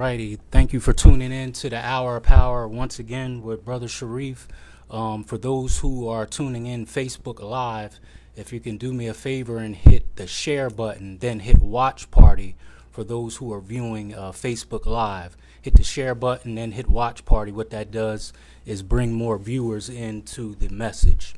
Alrighty, thank you for tuning in to the Hour of Power once again with Brother Sharif. For those who are tuning in Facebook Live, if you can do me a favor and hit the share button, then hit watch party for those who are viewing Facebook Live. Hit the share button, then hit watch party. What that does is bring more viewers into the message.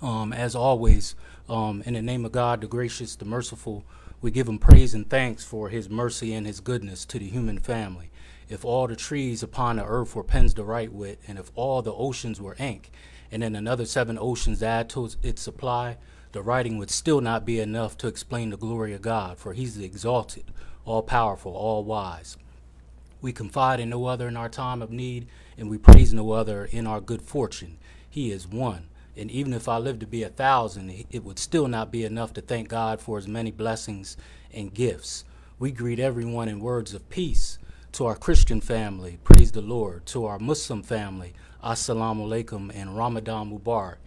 As always, in the name of God, the gracious, the merciful, we give him praise and thanks for his mercy and his goodness to the human family. If all the trees upon the earth were pens to write with, and if all the oceans were ink, and then another 7 oceans add to its supply, the writing would still not be enough to explain the glory of God, for he's the exalted, all-powerful, all-wise. We confide in no other in our time of need, and we praise no other in our good fortune. He is one. And even if I lived to be 1,000, it would still not be enough to thank God for his many blessings and gifts. We greet everyone in words of peace. To our Christian family, praise the Lord. To our Muslim family, Assalamu alaikum and Ramadan Mubarak.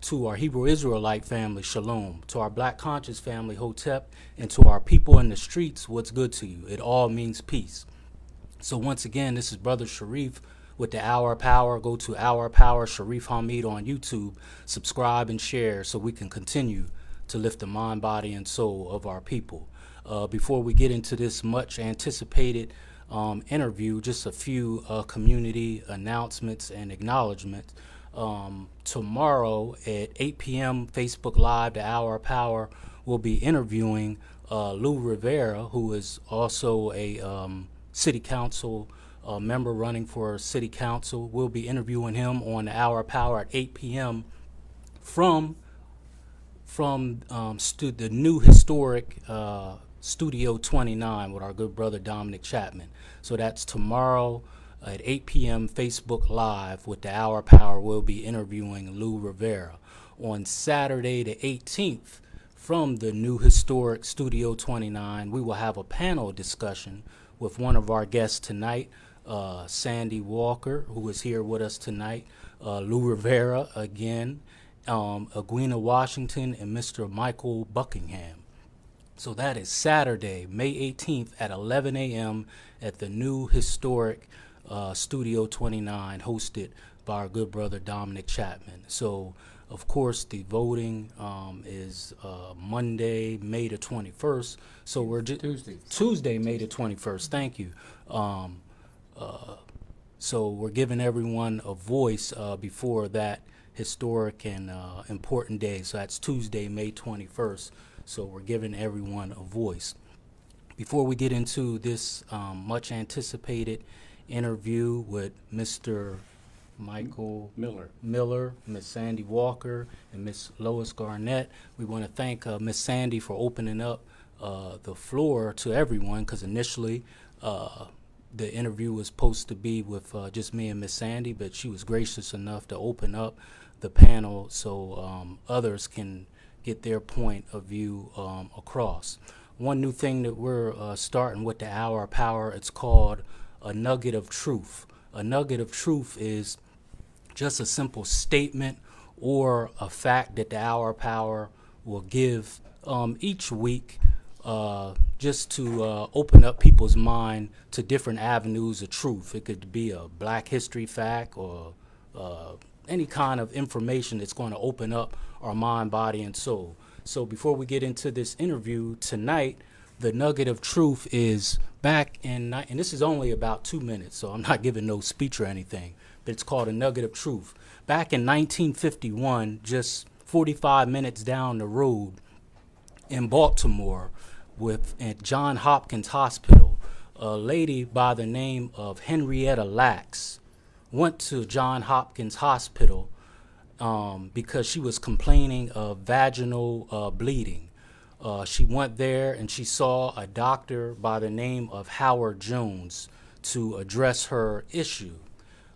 To our Hebrew Israelite family, Shalom. To our Black Conscious family, Hotep. And to our people in the streets, what's good to you? It all means peace. So once again, this is Brother Sharif with the Hour of Power. Go to Hour of Power Sharif Hamid on YouTube. Subscribe and share so we can continue to lift the mind, body, and soul of our people. Before we get into this much anticipated interview, just a few community announcements and acknowledgments. Tomorrow at 8 p.m. Facebook Live, the Hour of Power, will be interviewing Lou Rivera, who is also a city council member running for city council. We'll be interviewing him on the Hour of Power at 8 p.m. from the new historic Studio 29 with our good brother Dominic Chapman. So that's tomorrow at 8 p.m. Facebook Live with the Hour of Power. We'll be interviewing Lou Rivera. On Saturday the 18th, from the new historic Studio 29, we will have a panel discussion with one of our guests tonight, Sandy Walker, who is here with us tonight, Lou Rivera again, Aguina Washington, and Mr. Michael Buckingham. So that is Saturday, May 18th at 11 a.m. at the new historic Studio 29, hosted by our good brother Dominic Chapman. So, of course, the voting is Monday, May the 21st. So we're Tuesday, May the 21st. Thank you. So we're giving everyone a voice before that historic and important day. So that's Tuesday, May 21st. So we're giving everyone a voice. Before we get into this much anticipated interview with Mr. Michael Miller, Miss Sandy Walker, and Miss Lois Garnett, we want to thank Miss Sandy for opening up the floor to everyone, because initially the interview was supposed to be with just me and Miss Sandy, but she was gracious enough to open up the panel so others can get their point of view across. One new thing that we're starting with the Hour of Power, it's called a nugget of truth. A nugget of truth is just a simple statement or a fact that the Hour of Power will give each week, just to open up people's mind to different avenues of truth. It could be a Black history fact or any kind of information that's going to open up our mind, body, and soul. So before we get into this interview tonight, the nugget of truth is back in, and this is only about 2 minutes, so I'm not giving no speech or anything, but it's called a nugget of truth. Back in 1951, just 45 minutes down the road in Baltimore, at Johns Hopkins Hospital, a lady by the name of Henrietta Lacks went to Johns Hopkins Hospital because she was complaining of vaginal bleeding. She went there and she saw a doctor by the name of Howard Jones to address her issue.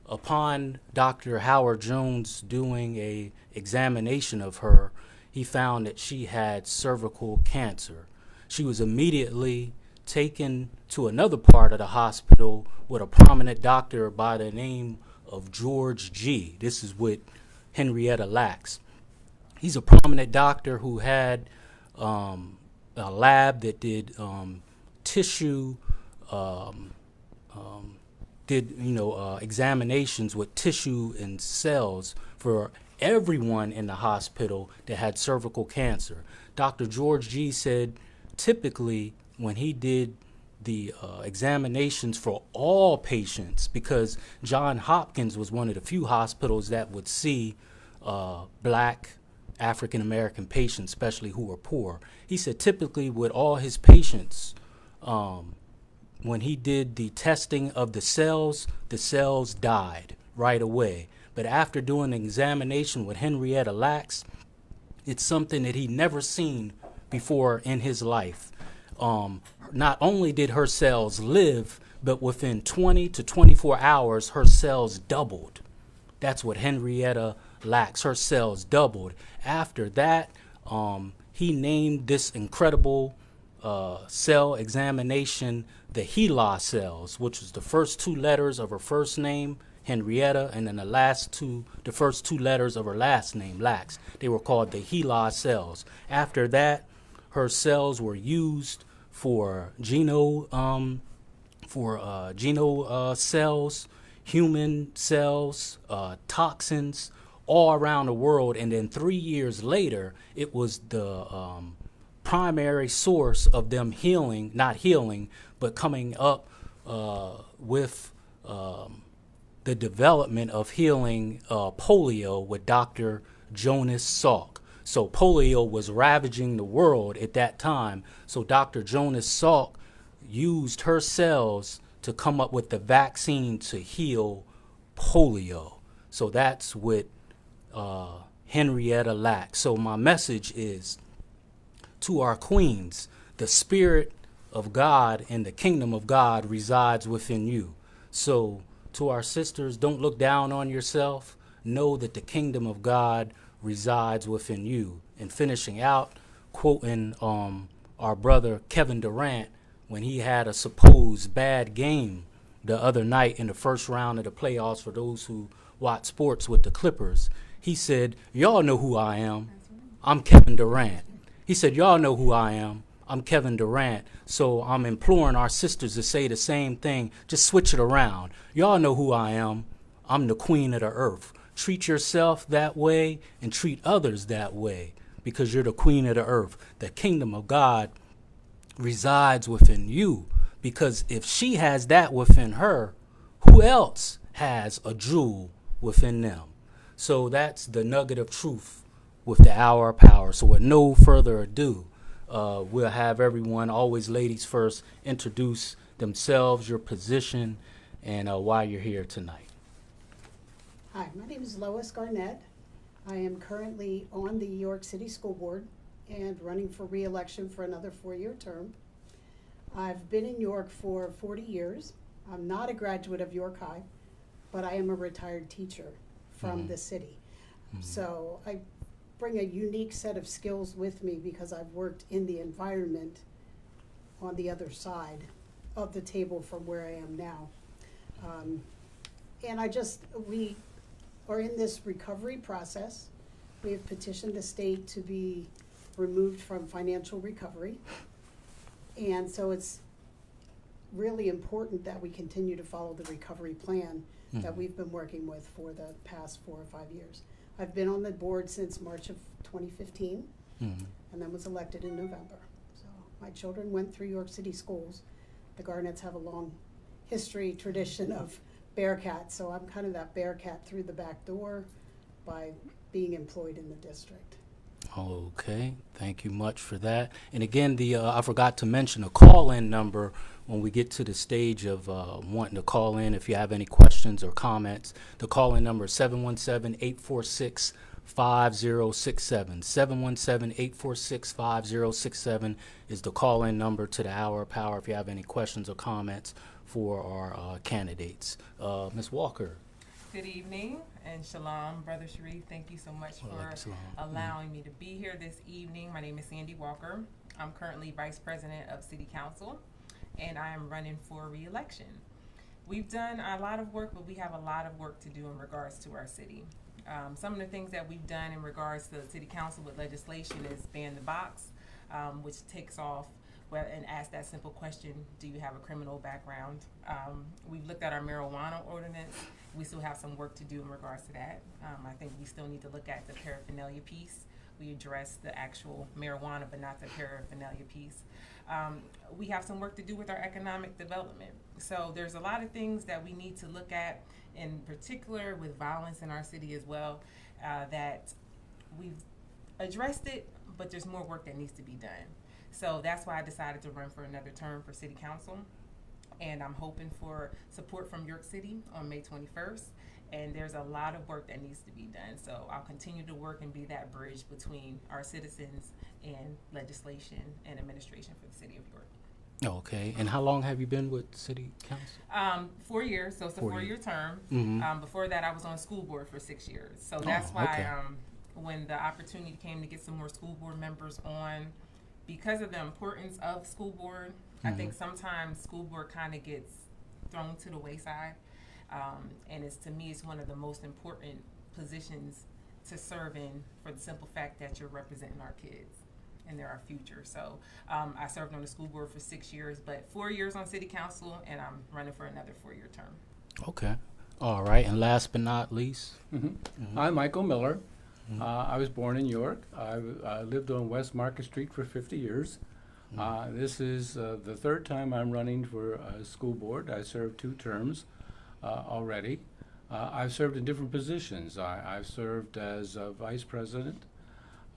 Upon Dr. Howard Jones doing a examination of her, he found that she had cervical cancer. She was immediately taken to another part of the hospital with a prominent doctor by the name of George G. This is with Henrietta Lacks. He's a prominent doctor who had a lab that did tissue did examinations with tissue and cells for everyone in the hospital that had cervical cancer. Dr. George G said typically when he did the examinations for all patients, because John Hopkins was one of the few hospitals that would see black African American patients, especially who were poor. He said typically with all his patients, when he did the testing of the cells died right away. But after doing an examination with Henrietta Lacks, it's something that he never seen before in his life. Not only did her cells live, but within 20 to 24 hours, her cells doubled. That's what Henrietta Lacks, her cells doubled. After that, he named this incredible cell examination the HeLa cells, which was the first two letters of her first name, Henrietta, and then the first two letters of her last name, Lacks. They were called the HeLa cells. After that, her cells were used for geno cells, human cells, toxins, all around the world. And then 3 years later, it was the primary source of them not healing, but coming up with the development of healing polio with Dr. Jonas Salk. So polio was ravaging the world at that time. So Dr. Jonas Salk used her cells to come up with the vaccine to heal polio. So that's what Henrietta Lacks. So my message is to our queens, the spirit of God and the kingdom of God resides within you. So to our sisters, don't look down on yourself. Know that the kingdom of God resides within you. And finishing out, quoting our brother Kevin Durant when he had a supposed bad game the other night in the first round of the playoffs for those who watch sports with the Clippers. He said, y'all know who I am. I'm Kevin Durant. He said, y'all know who I am. I'm Kevin Durant. So I'm imploring our sisters to say the same thing. Just switch it around. Y'all know who I am. I'm the queen of the earth. Treat yourself that way and treat others that way because you're the queen of the earth. The kingdom of God resides within you, because if she has that within her, who else has a jewel within them? So that's the nugget of truth with the hour of power. So with no further ado, we'll have everyone, always ladies first, introduce themselves, your position, and why you're here tonight. Hi, my name is Lois Garnett. I am currently on the York City School Board and running for re-election for another 4-year term. I've been in York for 40 years. I'm not a graduate of York High, but I am a retired teacher from the city. So I bring a unique set of skills with me because I've worked in the environment on the other side of the table from where I am now. And we are in this recovery process. We have petitioned the state to be removed from financial recovery. And so it's really important that we continue to follow the recovery plan that we've been working with for the past 4 or 5 years. I've been on the board since March of 2015, and then was elected in November. So my children went through York City schools. The Garnetts have a long history, tradition of Bearcat, so I'm kind of that Bearcat through the back door by being employed in the district. Okay, thank you much for that. And again, I forgot to mention a call-in number when we get to the stage of wanting to call in if you have any questions or comments. The call-in number is 717-846-5067. 717-846-5067 is the call-in number to the Hour of Power if you have any questions or comments for our candidates. Ms. Walker. Good evening and shalom, Brother Sharif. Thank you so much for allowing me to be here this evening. My name is Sandy Walker. I'm currently Vice President of City Council, and I am running for re-election. We've done a lot of work, but we have a lot of work to do in regards to our city. Some of the things that we've done in regards to the City Council with legislation is ban the box, which takes off and ask that simple question, do you have a criminal background? We've looked at our marijuana ordinance. We still have some work to do in regards to that. I think we still need to look at the paraphernalia piece. We address the actual marijuana, but not the paraphernalia piece. We have some work to do with our economic development. So there's a lot of things that we need to look at, in particular with violence in our city as well, that we've addressed it, but there's more work that needs to be done. So that's why I decided to run for another term for city council. And I'm hoping for support from York City on May 21st. And there's a lot of work that needs to be done. So I'll continue to work and be that bridge between our citizens and legislation and administration for the city of York. Okay, and how long have you been with city council? 4 years, so it's a 4 4-year term. Mhm. Before that, I was on school board for 6 years. So that's why okay. when the opportunity came to get some more school board members on, because of the importance of school board, I think sometimes school board kind of gets thrown to the wayside. And to me, it's one of the most important positions to serve in, for the simple fact that you're representing our kids and they're our future. So I served on the school board for 6 years, but 4 years on city council, and I'm running for another 4-year term. Okay. All right, and last but not least? I'm Michael Miller. I was born in York. I lived on West Market Street for 50 years. This is the third time I'm running for school board. I served 2 terms already. I've served in different positions. I've served as vice president.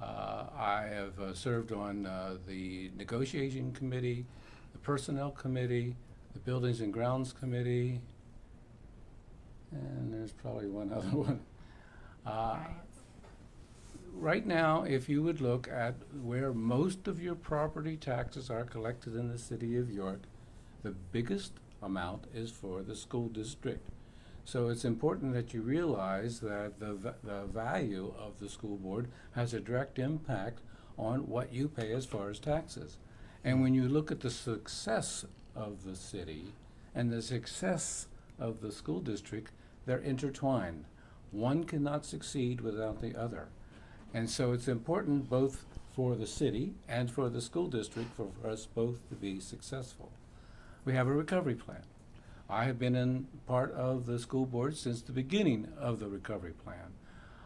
I have served on the negotiation committee, the personnel committee, the buildings and grounds committee, and there's probably one other one. Right now, if you would look at where most of your property taxes are collected in the city of York, the biggest amount is for the school district. So it's important that you realize that the value of the school board has a direct impact on what you pay as far as taxes. And when you look at the success of the city and the success of the school district, they're intertwined. One cannot succeed without the other. And so it's important both for the city and for the school district for us both to be successful. We have a recovery plan. I have been in part of the school board since the beginning of the recovery plan.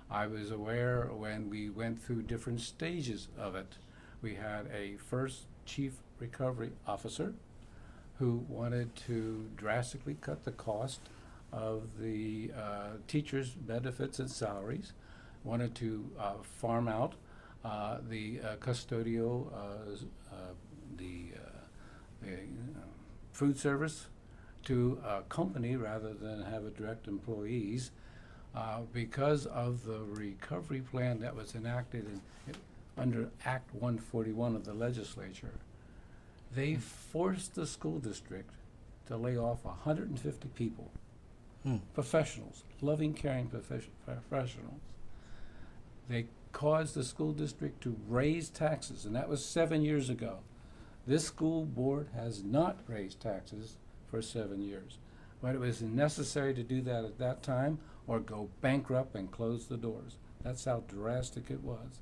I was aware when we went through different stages of it. We had a first chief recovery officer who wanted to drastically cut the cost of the teachers' benefits and salaries, wanted to farm out the custodial, the food service to a company rather than have it direct employees. Because of the recovery plan that was enacted under Act 141 of the legislature, they forced the school district to lay off 150 people, professionals, loving, caring professionals. They caused the school district to raise taxes, and that was 7 years ago. This school board has not raised taxes for 7 years, but it was necessary to do that at that time or go bankrupt and close the doors. That's how drastic it was.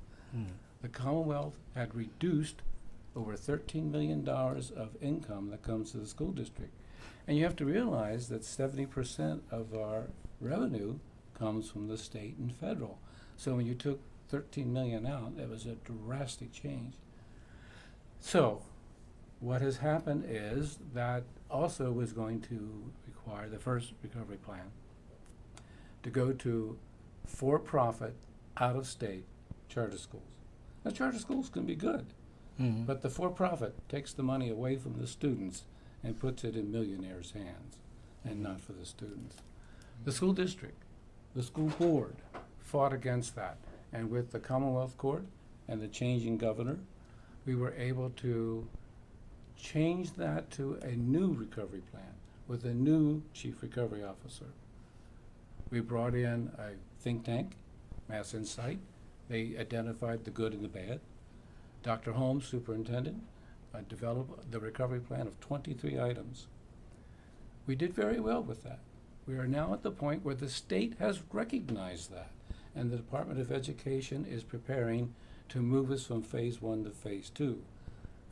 The Commonwealth had reduced over $13 million of income that comes to the school district. And you have to realize that 70% of our revenue comes from the state and federal. So when you took 13 million out, it was a drastic change. So what has happened is that also was going to require the first recovery plan to go to for-profit, out-of-state charter schools. Now, charter schools can be good, but the for-profit takes the money away from the students and puts it in millionaires' hands and not for the students. The school district, the school board fought against that. And with the Commonwealth Court and the changing governor, we were able to change that to a new recovery plan with a new chief recovery officer. We brought in a think tank, Mass Insight. They identified the good and the bad. Dr. Holmes, superintendent, developed the recovery plan of 23 items. We did very well with that. We are now at the point where the state has recognized that, and the Department of Education is preparing to move us from phase 1 to phase 2.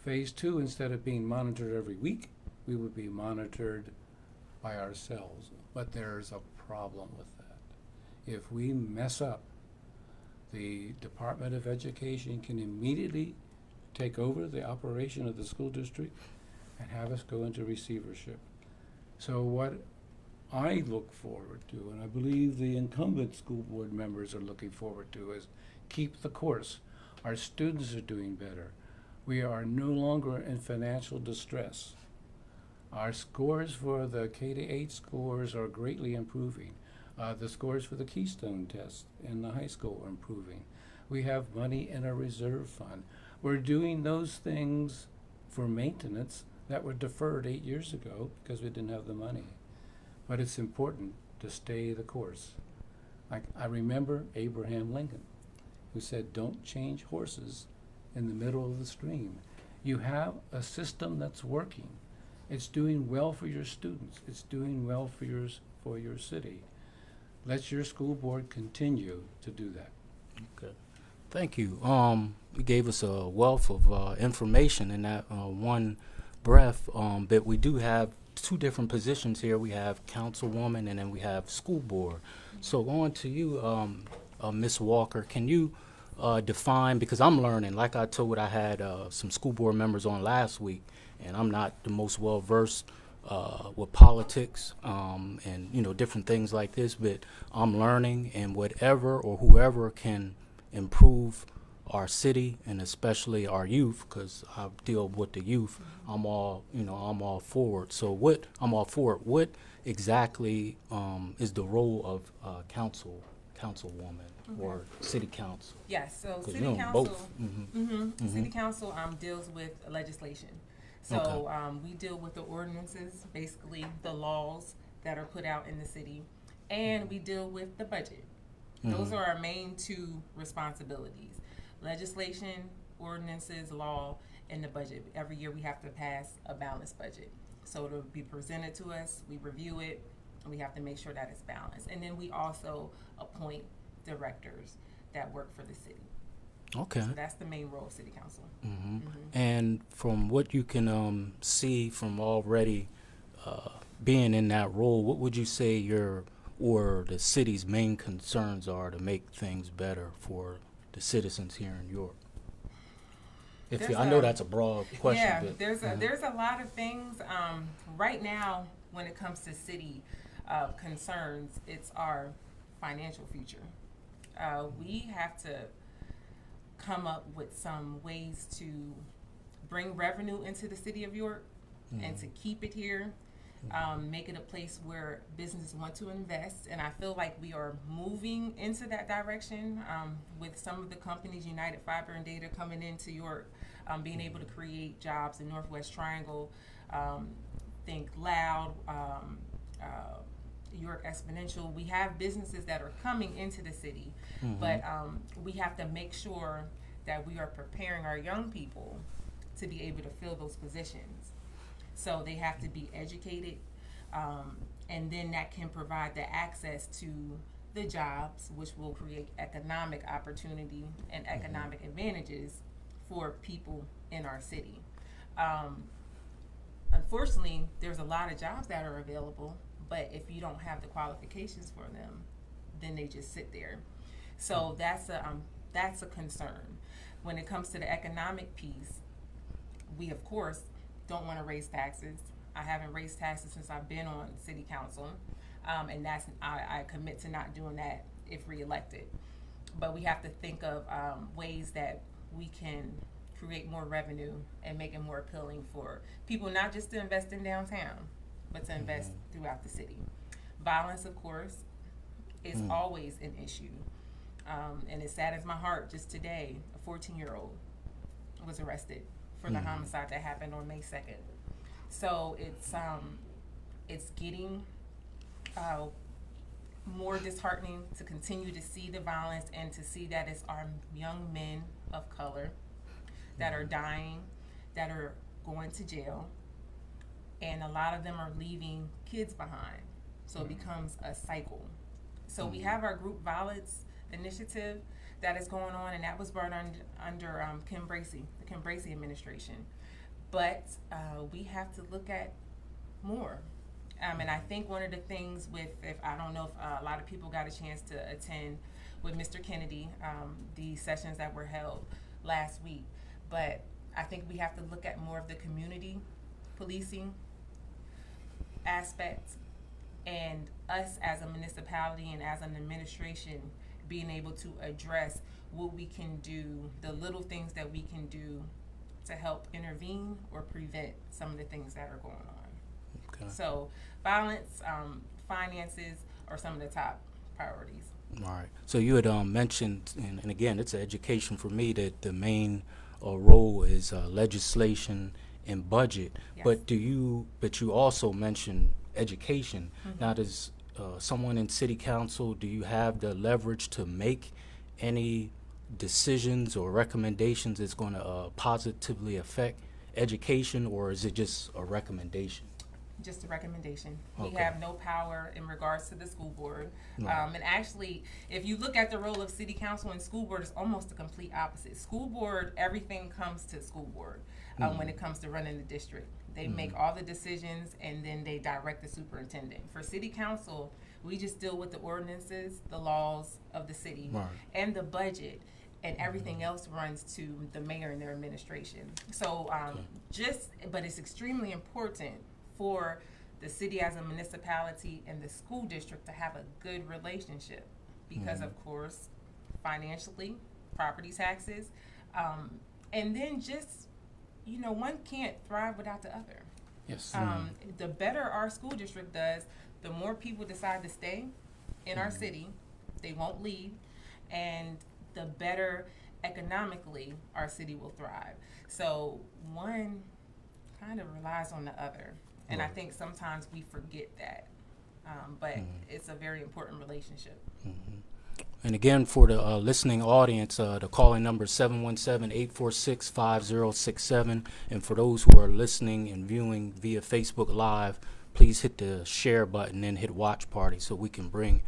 Phase 2, instead of being monitored every week, we would be monitored by ourselves. But there's a problem with that. If we mess up, the Department of Education can immediately take over the operation of the school district and have us go into receivership. So what I look forward to, and I believe the incumbent school board members are looking forward to, is keep the course. Our students are doing better. We are no longer in financial distress. Our scores for the K-8 scores are greatly improving. The scores for the Keystone test in the high school are improving. We have money in a reserve fund. We're doing those things for maintenance that were deferred 8 years ago because we didn't have the money. But it's important to stay the course. I remember Abraham Lincoln, who said, "Don't change horses in the middle of the stream." You have a system that's working. It's doing well for your students. It's doing well for your city. Let your school board continue to do that. Okay. Thank you. You gave us a wealth of information in that one breath, but we do have two different positions here. We have councilwoman and then we have school board. So on to you, Ms. Walker, can you define, because I'm learning, like I told, I had some school board members on last week, and I'm not the most well-versed with politics and, you know, different things like this, but I'm learning, and whatever or whoever can improve our city and especially our youth, because I deal with the youth, I'm all forward. So I'm all for it. What exactly is the role of councilwoman or city council? Yes, so 'Cause city you know, council, both. city council deals with legislation. So we deal with the ordinances, basically the laws that are put out in the city, and we deal with the budget. Those are our main two responsibilities: legislation, ordinances, law, and the budget. Every year we have to pass a balanced budget. So it'll be presented to us, we review it, and we have to make sure that it's balanced. And then we also appoint directors that work for the city. Okay. So that's the main role of city council. And from what you can see from already being in that role, what would you say the city's main concerns are to make things better for the citizens here in York? I know that's a broad question. Yeah, but, there's a lot of things. Right now, when it comes to city concerns, it's our financial future. We have to come up with some ways to bring revenue into the city of York and to keep it here, make it a place where businesses want to invest. And I feel like we are moving into that direction with some of the companies, United Fiber and Data, coming into York, being able to create jobs in Northwest Triangle. Think Loud, York Exponential. We have businesses that are coming into the city, but we have to make sure that we are preparing our young people to be able to fill those positions. So they have to be educated, and then that can provide the access to the jobs, which will create economic opportunity and economic advantages for people in our city. Unfortunately, there's a lot of jobs that are available, but if you don't have the qualifications for them, then they just sit there. So that's a concern. When it comes to the economic piece, we of course don't want to raise taxes. I haven't raised taxes since I've been on city council, and I commit to not doing that if reelected. But we have to think of ways that we can create more revenue and make it more appealing for people, not just to invest in downtown, but to invest throughout the city. Violence, of course, is always an issue. And it saddens my heart. Just today, a 14-year-old was arrested for the homicide that happened on May 2nd. So it's getting more disheartening to continue to see the violence and to see that it's our young men of color that are dying, that are going to jail, and a lot of them are leaving kids behind. So it becomes a cycle. So we have our group violence initiative that is going on, and that was brought under Kim Bracey, the Kim Bracey administration. but we have to look at more. And I think one of the things if I don't know if a lot of people got a chance to attend with Mr. Kennedy, the sessions that were held last week, but I think we have to look at more of the community policing aspect, and us as a municipality and as an administration being able to address what we can do, the little things that we can do to help intervene or prevent some of the things that are going on. Okay. So violence, finances are some of the top priorities. All right. So you had mentioned, and again, it's an education for me, that the main role is legislation and budget. Yes. But you also mentioned education. Now, does someone in city council, do you have the leverage to make any decisions or recommendations that's going to positively affect education, or is it just a recommendation? Just a recommendation. We Okay. have no power in regards to the school board. Right. And actually, if you look at the role of city council and school board, it's almost the complete opposite. School board, everything comes to school board when it comes to running the district. They make all the decisions and then they direct the superintendent. For city council, we just deal with the ordinances, the laws of the city, Right. and the budget. And everything else runs to the mayor and their administration. So but it's extremely important for the city as a municipality and the school district to have a good relationship because of course, financially, property taxes, and then just, one can't thrive without the other. Yes. The better our school district does, the more people decide to stay in our city, they won't leave, and the better economically our city will thrive. So one kind of relies on the other. And I Right. think sometimes we forget that. But it's a very important relationship. And again, for the listening audience, the calling number is 717-846-5067. And for those who are listening and viewing via Facebook Live, please hit the share button and hit watch party so we can bring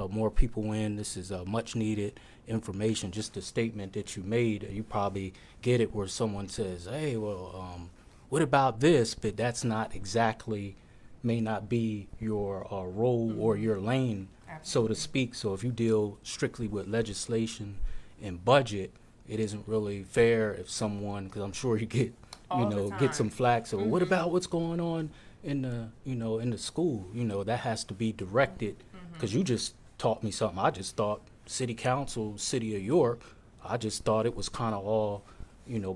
more people in. This is much needed information. Just a statement that you made, you probably get it where someone says, hey, well, what about this? But that's not exactly, may not be your role or your lane, so to speak. So if you deal strictly with legislation and budget, it isn't really fair if someone, because I'm sure you get, All the get some time. flack. So what about what's going on in the, in the school? That has to be directed, because you just taught me something. I just thought city council, city of York, I just thought it was kind of all,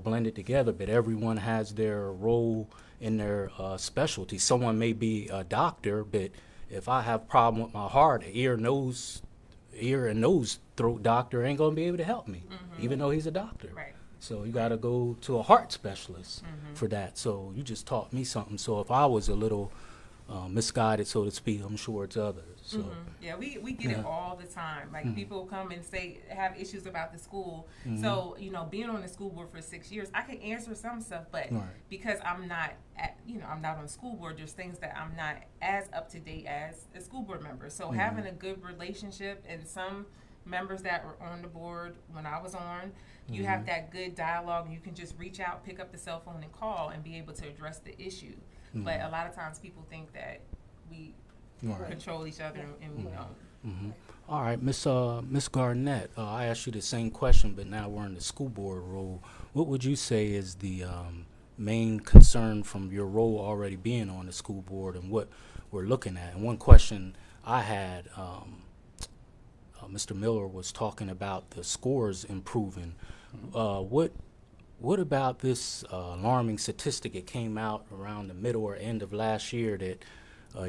blended together, but everyone has their role in their specialty. Someone may be a doctor, but if I have a problem with my heart, an ear and nose, throat doctor ain't gonna be able to help me, even though he's a doctor. Right. So you gotta go to a heart specialist for that. So you just taught me something. So if I was a little misguided, so to speak, I'm sure it's others. So Yeah, we get it all the time. Like people come and have issues about the school. So, being on the school board for 6 years, I can answer some stuff, but Right. because I'm not I'm not on the school board, there's things that I'm not as up to date as a school board member. So having a good relationship, and some members that were on the board when I was on, you have that good dialogue, and you can just reach out, pick up the cell phone and call and be able to address the issue. But a lot of times people think that we Right. control each other, and we don't. All right, Miss Garnett, I asked you the same question, but now we're in the school board role. What would you say is the main concern from your role already being on the school board and what we're looking at? And one question I had, Mr. Miller was talking about the scores improving. What about this alarming statistic? It came out around the middle or end of last year that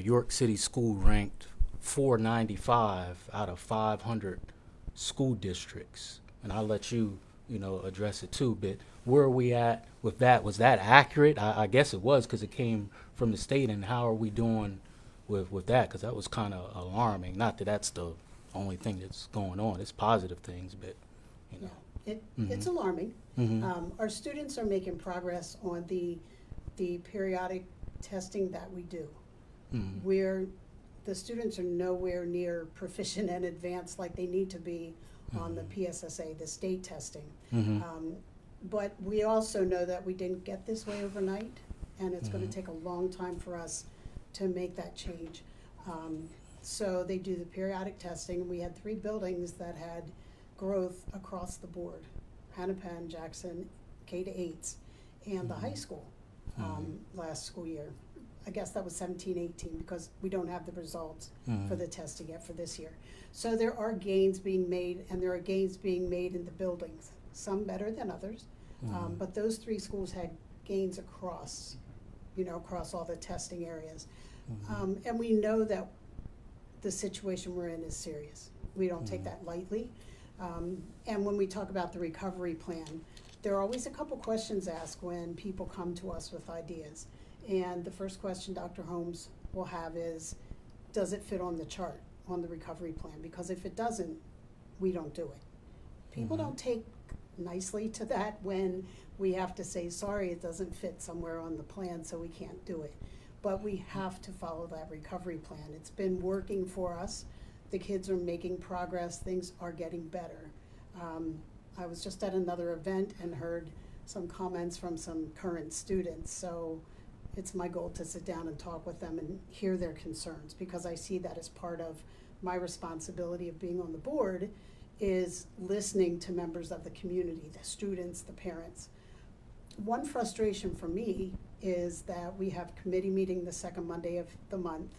York City School ranked 495 out of 500 school districts. And I'll let you, address it too. But where are we at with that? Was that accurate? I guess it was, because it came from the state. And how are we doing with that? Because that was kind of alarming. Not that that's the only thing that's going on. It's positive things, but, It's alarming. Our students are making progress on the periodic testing that we do. Where the students are nowhere near proficient and advanced like they need to be on the PSSA, the state testing. But we also know that we didn't get this way overnight, and it's gonna Mhm. take a long time for us to make that change. So they do the periodic testing. We had 3 buildings that had growth across the board: Hennepin, Jackson, K-8s, and the high school, last school year. I guess that was 17-18 because we don't have the results for the testing yet for this year. So there are gains being made, and there are gains being made in the buildings, some better than others. But those 3 schools had gains across, across all the testing areas. And we know that the situation we're in is serious. We don't take that lightly. And when we talk about the recovery plan, there are always a couple questions asked when people come to us with ideas. And the first question Dr. Holmes will have is, does it fit on the chart, on the recovery plan? Because if it doesn't, we don't do it. People don't take nicely to that when we have to say, sorry, it doesn't fit somewhere on the plan, so we can't do it. But we have to follow that recovery plan. It's been working for us. The kids are making progress. Things are getting better. I was just at another event and heard some comments from some current students. So it's my goal to sit down and talk with them and hear their concerns, because I see that as part of my responsibility of being on the board, is listening to members of the community, the students, the parents. One frustration for me is that we have committee meeting the second Monday of the month.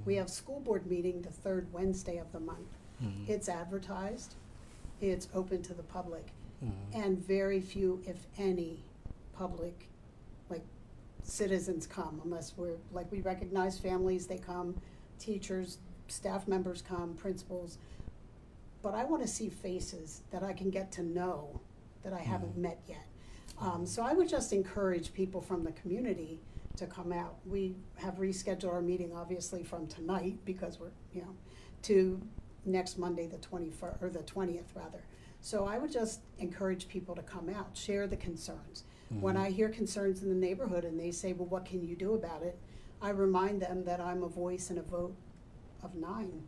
We have school board meeting the third Wednesday of the month. It's advertised, it's open to the public, and very few, if any, public, like, citizens come, unless we recognize families, they come, teachers, staff members come, principals. But I wanna see faces that I can get to know that I haven't met yet. So I would just encourage people from the community to come out. We have rescheduled our meeting, obviously, from tonight, because we're, to next Monday, the 21st, or the 20th, rather. So I would just encourage people to come out, share the concerns. When I hear concerns in the neighborhood and they say, well, what can you do about it? I remind them that I'm a voice in a vote of 9.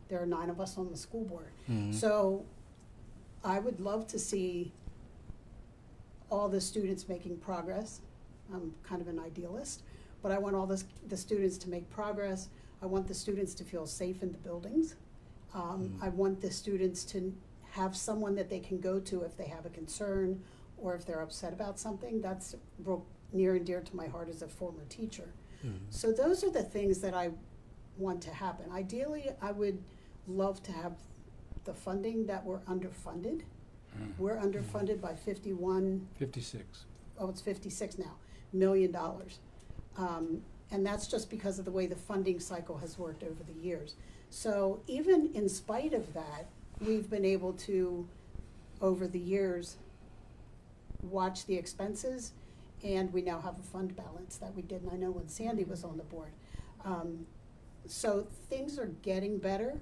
There are 9 of us on the school board. So I would love to see all the students making progress. I'm kind of an idealist, but I want all the students to make progress. I want the students to feel safe in the buildings. I want the students to have someone that they can go to if they have a concern or if they're upset about something. That's real near and dear to my heart as a former teacher. So those are the things that I want to happen. Ideally, I would love to have the funding that we're underfunded. We're underfunded by 56. It's 56 now, $1 million. And that's just because of the way the funding cycle has worked over the years. So even in spite of that, we've been able to, over the years, watch the expenses, and we now have a fund balance that we didn't, I know, when Sandy was on the board. So things are getting better,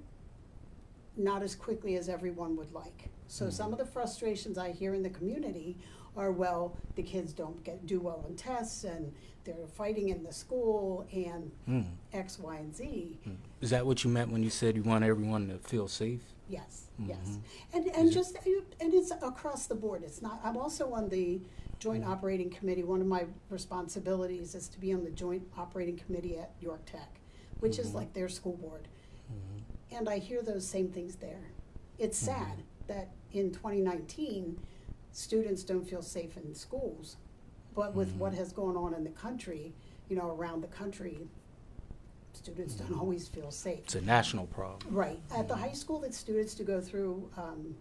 not as quickly as everyone would like. So some of the frustrations I hear in the community are, well, the kids don't do well on tests, and they're fighting in the school, and X, Y, and Z. Is that what you meant when you said you want everyone to feel safe? Yes, yes. And it's across the board. It's not, I'm also on the Joint Operating Committee. One of my responsibilities is to be on the Joint Operating Committee at York Tech, which is like their school board. And I hear those same things there. It's sad that in 2019, students don't feel safe in schools. But with what has gone on in the country, around the country, students don't always feel safe. It's a national problem. Right. At the high school, the students do go through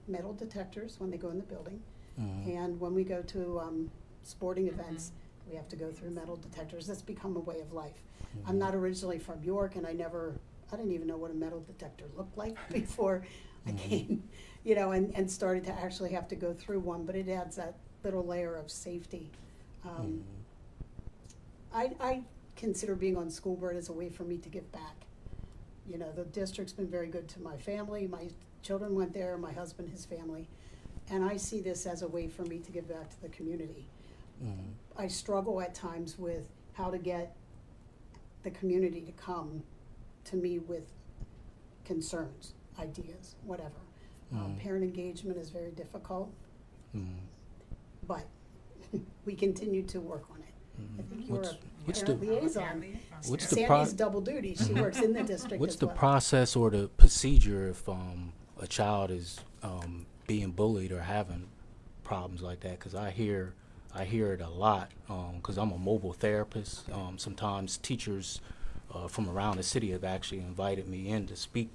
metal detectors when they go in the building. And when we go to sporting events, we have to go through metal detectors. That's become a way of life. I'm not originally from York, and I didn't even know what a metal detector looked like before I came, and started to actually have to go through one, but it adds that little layer of safety. I consider being on school board as a way for me to give back. The district's been very good to my family. My children went there, my husband, his family, and I see this as a way for me to give back to the community. I struggle at times with how to get the community to come to me with concerns, ideas, whatever. Parent engagement is very difficult, but we continue to work on it. I think you're What's a the- parent liaison. What's the Sandy's pro- double duty. She works in the district What's as the well. process or the procedure if a child is being bullied or having problems like that? Because I hear it a lot. Because I'm a mobile therapist. Sometimes teachers from around the city have actually invited me in to speak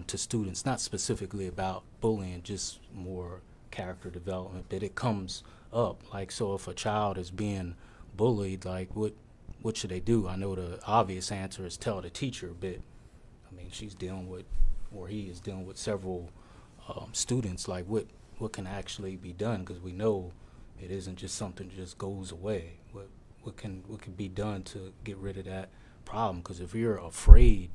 to students, not specifically about bullying, just more character development. But it comes up like, so if a child is being bullied, like what should they do? I know the obvious answer is tell the teacher, but I mean, she's dealing with, or he is dealing with several students. Like, what can actually be done? Because we know it isn't just something that just goes away. What can be done to get rid of that problem? Because if you're afraid,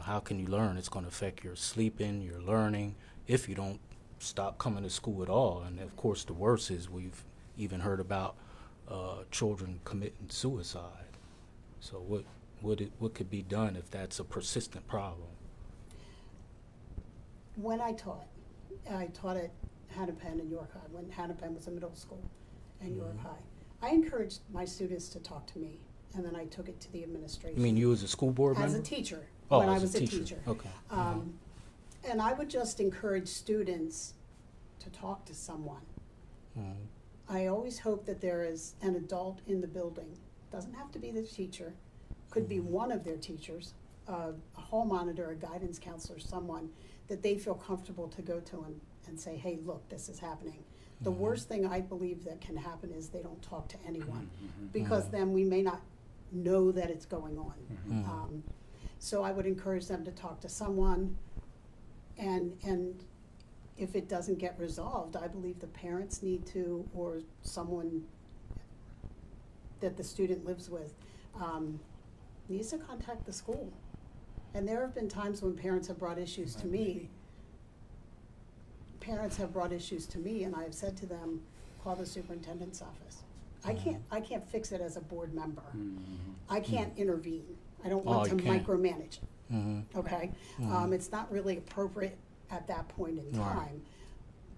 how can you learn? It's going to affect your sleeping, your learning, if you don't stop coming to school at all. And of course, the worst is we've even heard about children committing suicide. So what could be done if that's a persistent problem? When I taught at Hennepin and York High, when Hennepin was a middle school and York Mhm. High. I encouraged my students to talk to me, and then I took it to the administration. You mean you as a school board member? As a teacher, Oh, when I as was a teacher. Okay. And I would just encourage students to talk to someone. Mhm. I always hope that there is an adult in the building. Doesn't have to be the teacher, could be one of their teachers, a hall monitor, a guidance counselor, someone that they feel comfortable to go to and say, hey, look, this is happening. The worst thing I believe that can happen is they don't talk to anyone, because then we may not know that it's going on. Mhm. So I would encourage them to talk to someone, and if it doesn't get resolved, I believe the parents need to, or someone that the student lives with, needs to contact the school. And there have been times when parents have brought issues to me. Parents have brought issues to me, and I have said to them, call the superintendent's office. I can't fix it as a board member. I can't intervene. I don't Oh, want to you can't. micromanage, Mhm. okay? Mhm. It's not really appropriate at that point in Right. time.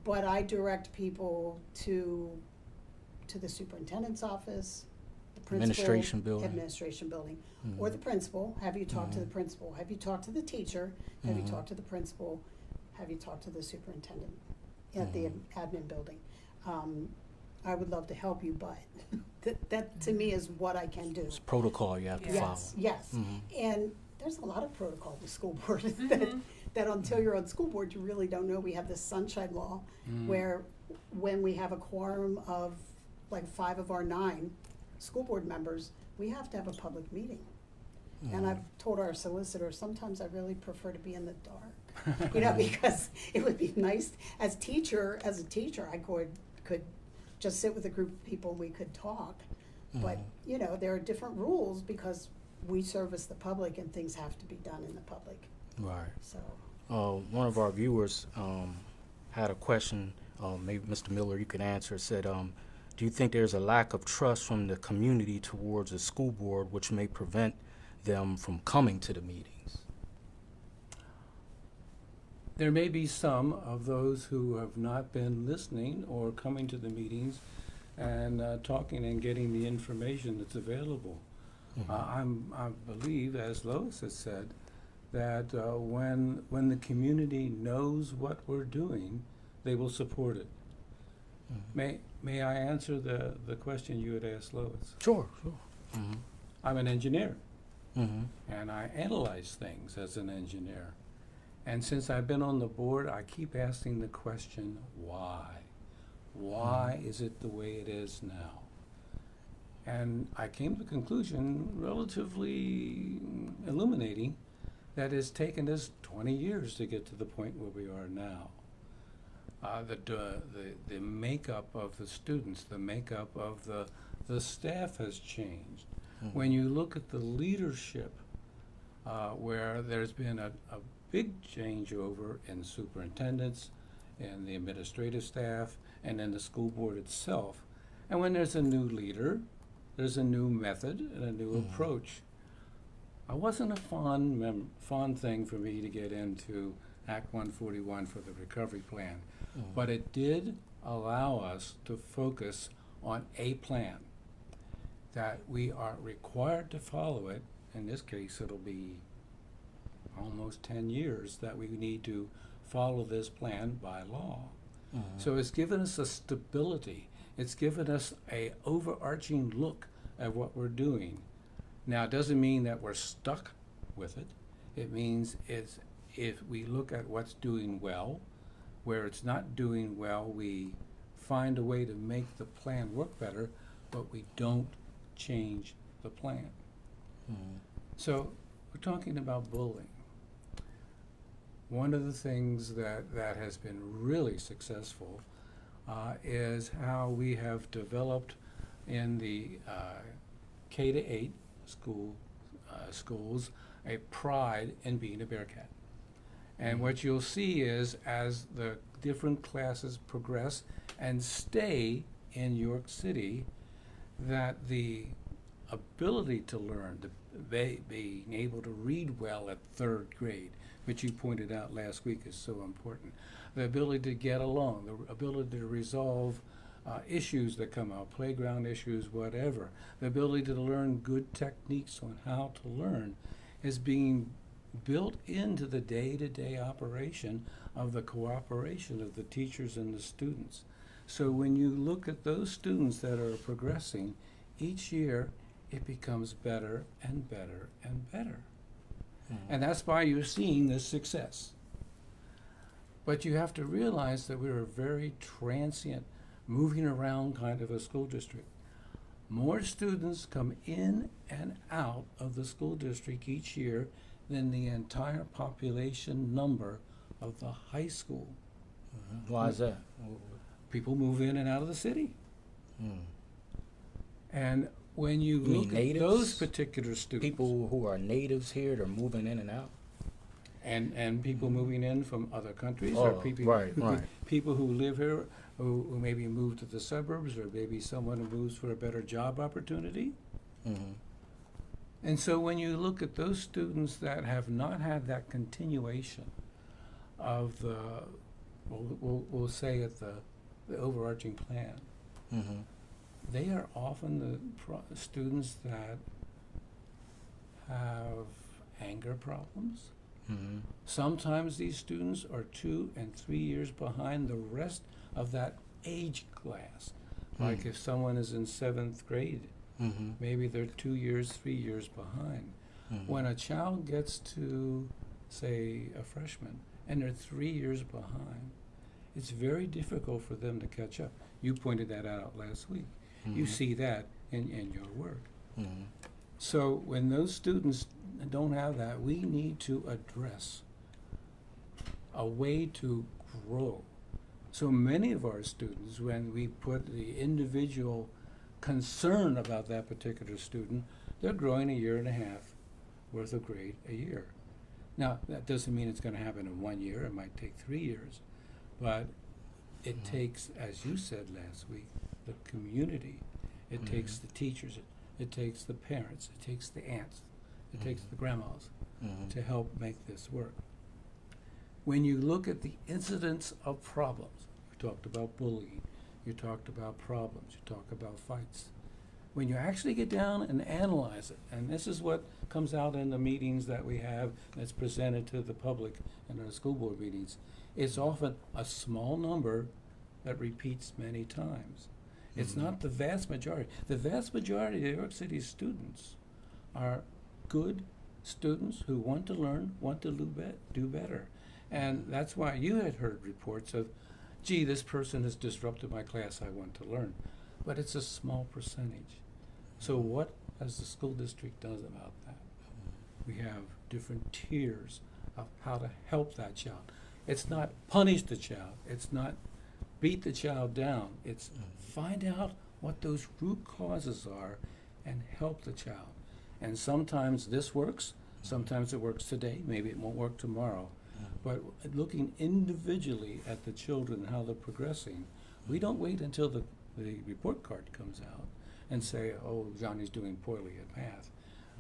But I direct people to the superintendent's office, the principal. Administration building. Administration building, or the principal. Have you talked to the principal? Have you talked to the teacher? Have you talked to the principal? Have you talked to the superintendent at the admin building? I would love to help you, but that to me is what I can do. It's protocol you have to follow. Yes, yes. Mhm. And there's a lot of protocol with school board Mm-hmm. that until you're on school board, you really don't know. We have this sunshine law where when we have a quorum of like 5 of our 9 school board members, we have to have a public meeting. And I've told our solicitor, sometimes I really prefer to be in the dark, because it would be nice as a teacher, I could just sit with a group of people and we could talk. But, there are different rules because we service the public and things have to be done in the public, Right. so. One of our viewers had a question. Maybe Mr. Miller, you can answer. Said, do you think there's a lack of trust from the community towards the school board, which may prevent them from coming to the meetings? There may be some of those who have not been listening or coming to the meetings and talking and getting the information that's available. I believe, as Lois has said, that when the community knows what we're doing, they will support it. May I answer the question you had asked Lois? Sure. I'm an engineer, Mm-hmm. and I analyze things as an engineer. And since I've been on the board, I keep asking the question, why? Why is it the way it is now? And I came to the conclusion, relatively illuminating, that it's taken us 20 years to get to the point where we are now. The makeup of the students, the makeup of the staff has changed. When you look at the leadership, where there's been a big changeover in superintendents, in the administrative staff, and in the school board itself. And when there's a new leader, there's a new method and a new approach. It wasn't a fond thing for me to get into Act 141 for the recovery plan, but it did allow us to focus on a plan, that we are required to follow it. In this case, it'll be almost 10 years that we need to follow this plan by law. So it's given us a stability. It's given us a overarching look at what we're doing. Now, it doesn't mean that we're stuck with it. It means it's, if we look at what's doing well, where it's not doing well, we find a way to make the plan work better, but we don't change the plan. So we're talking about bullying. One of the things that has been really successful is how we have developed in the K-8 schools a pride in being a Bearcat. And what you'll see is, as the different classes progress and stay in York City, that the ability to learn, being able to read well at 3rd grade, which you pointed out last week is so important, the ability to get along, the ability to resolve issues that come out, playground issues, whatever, the ability to learn good techniques on how to learn is being built into the day-to-day operation of the cooperation of the teachers and the students. So when you look at those students that are progressing, each year it becomes better and better and better. And that's why you're seeing this success. But you have to realize that we're a very transient, moving around kind of a school district. More students come in and out of the school district each year than the entire population number of the high school. Why is that? People move in and out of the city. And when you mean look at natives? those particular students, People who are natives here, they're moving in and out. and people moving in from other countries, Oh, or people right, who, right. people who live here, who maybe move to the suburbs, or maybe someone who moves for a better job opportunity. And so when you look at those students that have not had that continuation of the, we'll say at the overarching plan, they are often the students that have anger problems. Sometimes these students are 2 and 3 years behind the rest of that age class. Like if someone is in 7th grade, maybe they're 2 years, 3 years behind. When a child gets to, say, a freshman, and they're 3 years behind, it's very difficult for them to catch up. You pointed that out last week. You see that in your work. So when those students don't have that, we need to address a way to grow. So many of our students, when we put the individual concern about that particular student, they're growing 1.5 years worth of grade a year. Now, that doesn't mean it's going to happen in 1 year. It might take 3 years. But it takes, as you said last week, the community. It takes the teachers. It takes the parents. It takes the aunts. It takes the grandmas to help make this work. When you look at the incidence of problems, you talked about bullying, you talked about problems, you talk about fights. When you actually get down and analyze it, and this is what comes out in the meetings that we have that's presented to the public in our school board meetings, it's often a small number that repeats many times. It's not the vast majority. The vast majority of New York City students are good students who want to learn, want to do better. And that's why you had heard reports of, gee, this person has disrupted my class, I want to learn. But it's a small percentage. So what has the school district done about that? We have different tiers of how to help that child. It's not punish the child. It's not beat the child down. It's find out what those root causes are and help the child. And sometimes this works. Sometimes it works today. Maybe it won't work tomorrow. But looking individually at the children, how they're progressing, we don't wait until the report card comes out and say, oh, Johnny's doing poorly at math.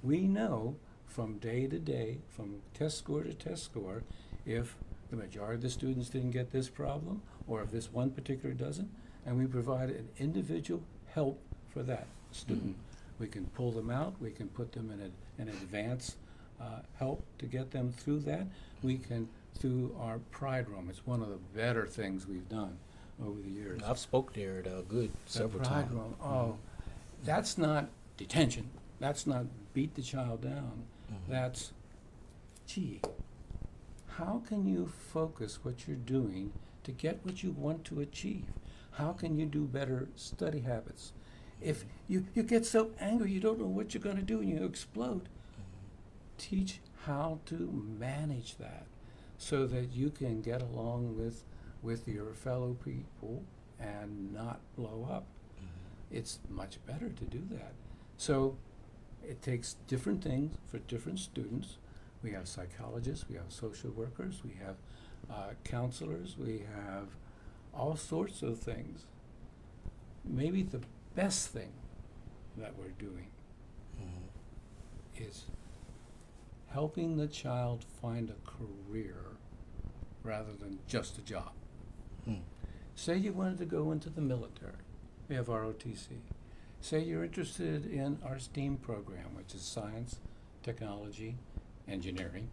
We know from day to day, from test score to test score, if the majority of the students didn't get this problem, or if this one particular doesn't, and we provide an individual help for that student. We can pull them out, we can put them in an advance help to get them through that. We can, through our Pride Room, it's one of the better things we've done over the years. I've spoke there at good several The Pride times. Room, oh, that's not detention, that's not beat the child down, that's, gee, how can you focus what you're doing to get what you want to achieve? How can you do better study habits? If you get so angry you don't know what you're going to do and you explode, teach how to manage that so that you can get along with your fellow people and not blow up. It's much better to do that. So it takes different things for different students. We have psychologists, we have social workers, we have counselors, we have all sorts of things. Maybe the best thing that we're doing is helping the child find a career rather than just a job. Say you wanted to go into the military. We have ROTC. Say you're interested in our STEAM program, which is science, technology, engineering,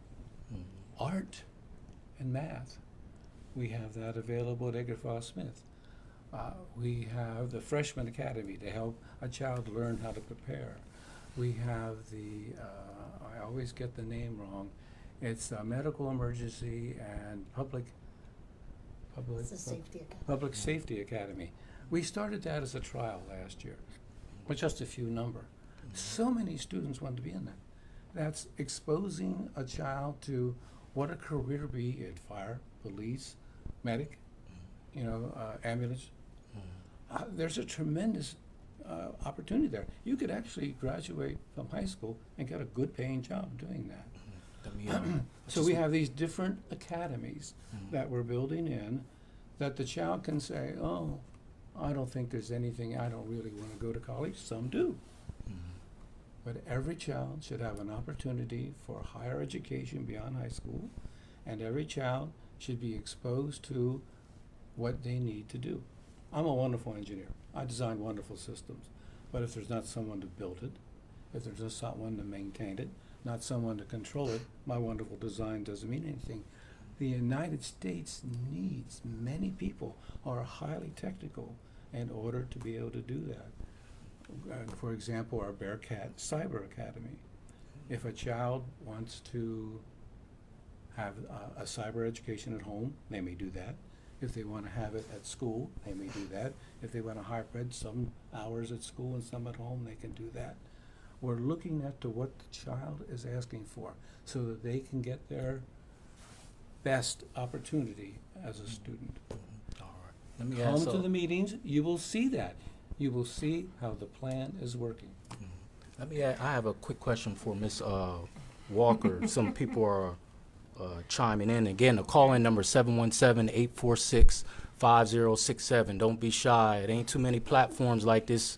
art, and math. We have that available at Edgar Fawcett Smith. We have the Freshman Academy to help a child learn how to prepare. We have the, I always get the name wrong, it's Medical Emergency and It's a safety account. Public Safety Academy. We started that as a trial last year, with just a few number. So many students want to be in that. That's exposing a child to what a career be at fire, police, medic, ambulance. There's a tremendous opportunity there. You could actually graduate from high school and get a good paying job doing that. So we have these different academies that we're building in that the child can say, oh, I don't think there's anything, I don't really want to go to college. Some do. But every child should have an opportunity for higher education beyond high school, and every child should be exposed to what they need to do. I'm a wonderful engineer. I design wonderful systems. But if there's not someone to build it, if there's not someone to maintain it, not someone to control it, my wonderful design doesn't mean anything. The United States needs many people who are highly technical in order to be able to do that. For example, our Bearcat Cyber Academy. If a child wants to have a cyber education at home, they may do that. If they want to have it at school, they may do that. If they want to hybrid some hours at school and some at home, they can do that. We're looking at to what the child is asking for so that they can get their best opportunity as a student. All right. Let me Come ask. to the meetings, you will see that. You will see how the plan is working. I have a quick question for Ms. Walker. Some people are chiming in. Again, the call-in number 717-846-5067. Don't be shy. It ain't too many platforms like this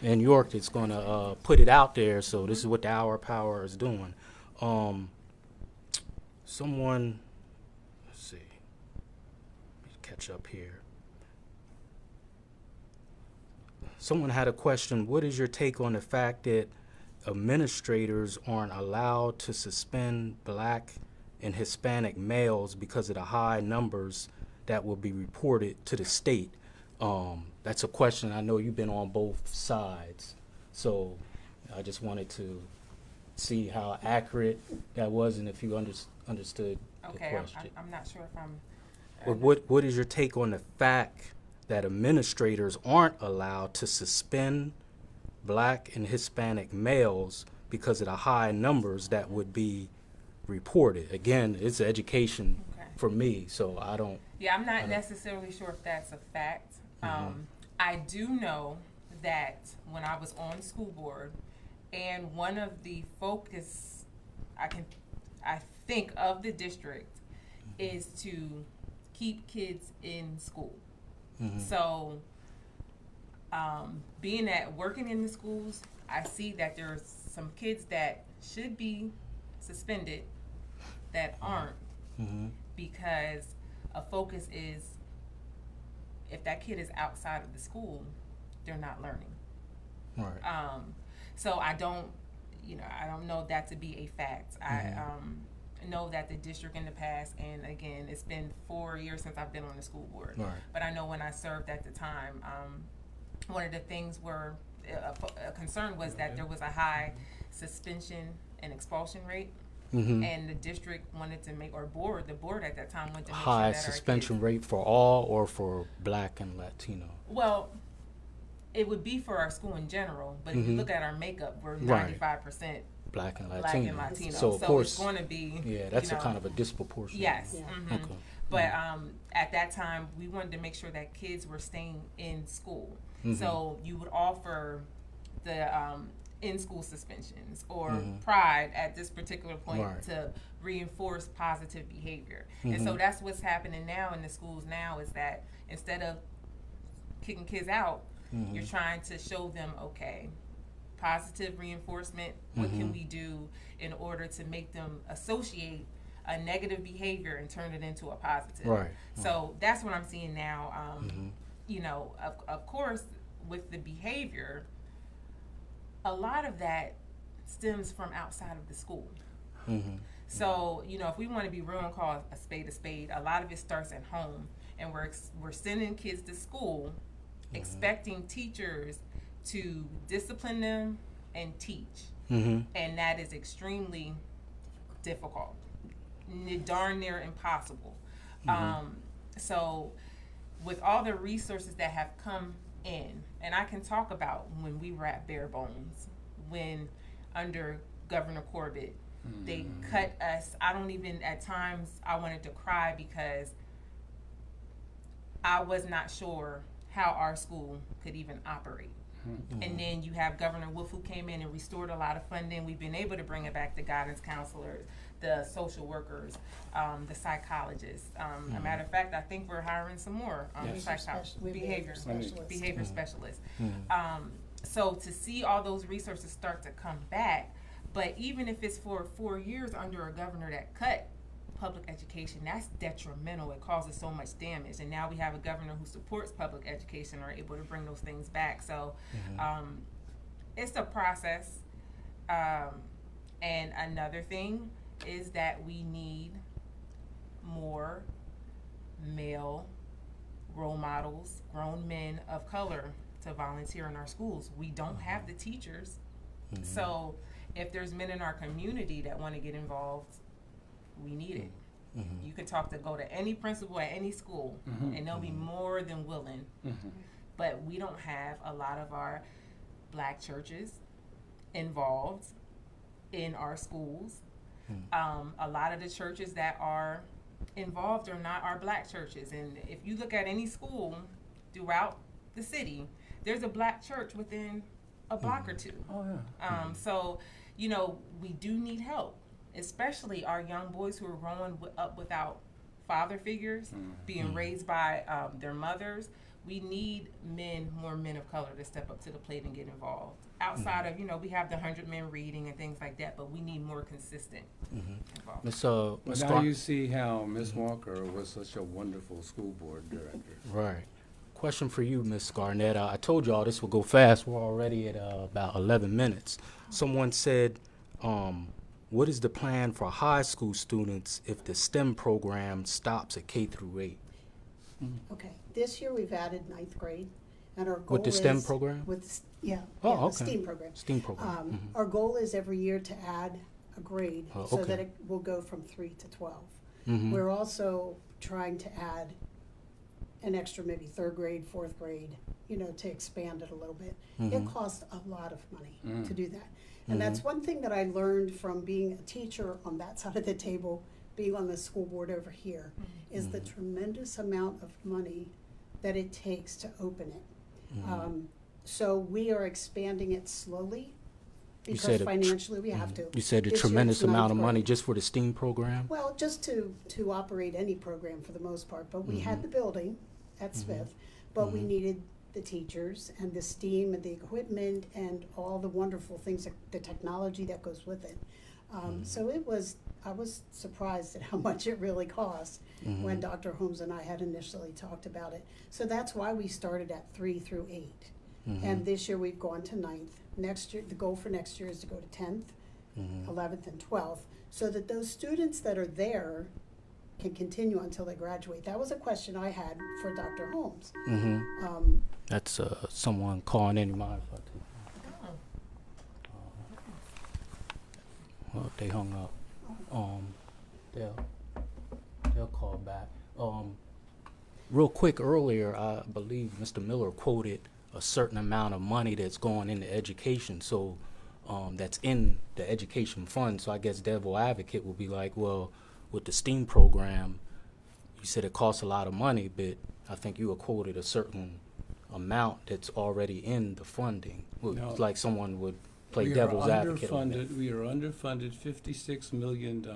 in York that's going to put it out there. So this is what the Hour Power is doing. Someone, let's see. Let me catch up here. Someone had a question. What is your take on the fact that administrators aren't allowed to suspend Black and Hispanic males because of the high numbers that will be reported to the state? That's a question. I know you've been on both sides, so I just wanted to see how accurate that was and if you understood the Okay, question. I'm not sure if I'm. What is your take on the fact that administrators aren't allowed to suspend Black and Hispanic males because of the high numbers that would be reported? Again, it's education Okay. for me, so I don't. Yeah, I'm not necessarily sure if that's a fact. I do know that when I was on school board, and one of the focus I think of the district is to keep kids in school. So, working in the schools, I see that there's some kids that should be suspended that aren't because a focus is if that kid is outside of the school, they're not learning. Right. So I don't, I don't know that to be a fact. I know that the district in the past, and again, it's been 4 years since I've been on the school board. Right. But I know when I served at the time, one of the things were a concern was that there was a high suspension and expulsion rate, and the district wanted to make, or the board at that time wanted to make sure High that suspension our kids, rate for all or for Black and Latino? well, it would be for our school in general, but if you look at our makeup, we're Right. 95% Black and Black Latino. and Latino. So of course, it's going to be, yeah, that's you a know, kind of a disproportionate. yes. Yeah. Okay. But at that time, we wanted to make sure that kids were staying in school. So you would offer the in-school suspensions or pride at this particular point Right. to reinforce positive behavior. And so that's what's happening now in the schools now, is that instead of kicking kids out, you're trying to show them, okay, positive reinforcement, what can we do in order to make them associate a negative behavior and turn it into a positive. Right. So that's what I'm seeing now. Of course, with the behavior, a lot of that stems from outside of the school. So, if we want to be real and call a spade, a lot of it starts at home, and we're sending kids to school expecting teachers to discipline them and teach. And that is extremely difficult, darn near impossible. So with all the resources that have come in, and I can talk about when we were at bare bones, when under Governor Corbett, they cut us. At times I wanted to cry because I was not sure how our school could even operate. And then you have Governor Wolf, who came in and restored a lot of funding. We've been able to bring it back, the guidance counselors, the social workers, the psychologists. A matter of fact, I think we're hiring some more behavior specialists. So to see all those resources start to come back, but even if it's for 4 years under a governor that cut public education, that's detrimental. It causes so much damage. And now we have a governor who supports public education, are able to bring those things back. So it's a process. And another thing is that we need more male role models, grown men of color, to volunteer in our schools. We don't have the teachers. So if there's men in our community that want to get involved, we need it. You can go to any principal at any school, and they'll be more than willing. But we don't have a lot of our Black churches involved in our schools. A lot of the churches that are involved are not our Black churches. And if you look at any school throughout the city, there's a Black church within a block or two. Oh, yeah. So, we do need help, especially our young boys who are growing up without father figures, being raised by their mothers. We need more men of color to step up to the plate and get involved. Outside of, we have the 100 Men reading and things like that, but we need more consistent involvement. But now you see how Ms. Walker was such a wonderful school board director. Right. Question for you, Ms. Garnett. I told y'all this will go fast. We're already at about 11 minutes. Someone said, what is the plan for high school students if the STEM program stops at K through 8? Okay, this year we've added 9th grade, and our goal With the is. STEM program? Yeah, Oh, the okay. STEAM program. STEAM program. Our goal is every year to add a grade Oh, so okay. that it will go from 3 to 12. Mhm. We're also trying to add an extra maybe 3rd grade, 4th grade, to expand it a little bit. It costs a lot of money to do that. And that's one thing that I learned from being a teacher on that side of the table, being on the school board over here, is the tremendous amount of money that it takes to open it. So we are expanding it slowly because said financially we have to. You said a This year tremendous it's amount of 9th money grade. just for the STEAM program? Well, just to operate any program for the most part, but we had the building at Smith, but we needed the teachers and the STEAM and the equipment and all the wonderful things, the technology that goes with it. So I was surprised at how much it really cost when Dr. Holmes and I had initially talked about it. So that's why we started at 3 through 8. And this year we've gone to 9th. Next year, the goal for next year is to go to 10th, 11th, and 12th, so that those students that are there can continue until they graduate. That was a question I had for Dr. Holmes. That's someone calling in. You mind if I take? Well, they hung up. They'll call back. Real quick, earlier, I believe Mr. Miller quoted a certain amount of money that's going into education. So that's in the education fund. So I guess devil advocate will be like, well, with the STEAM program, you said it costs a lot of money, but I think you quoted a certain amount that's already in the funding. Well, No. it's like someone would play We are devil's advocate on that. We are underfunded $56 million.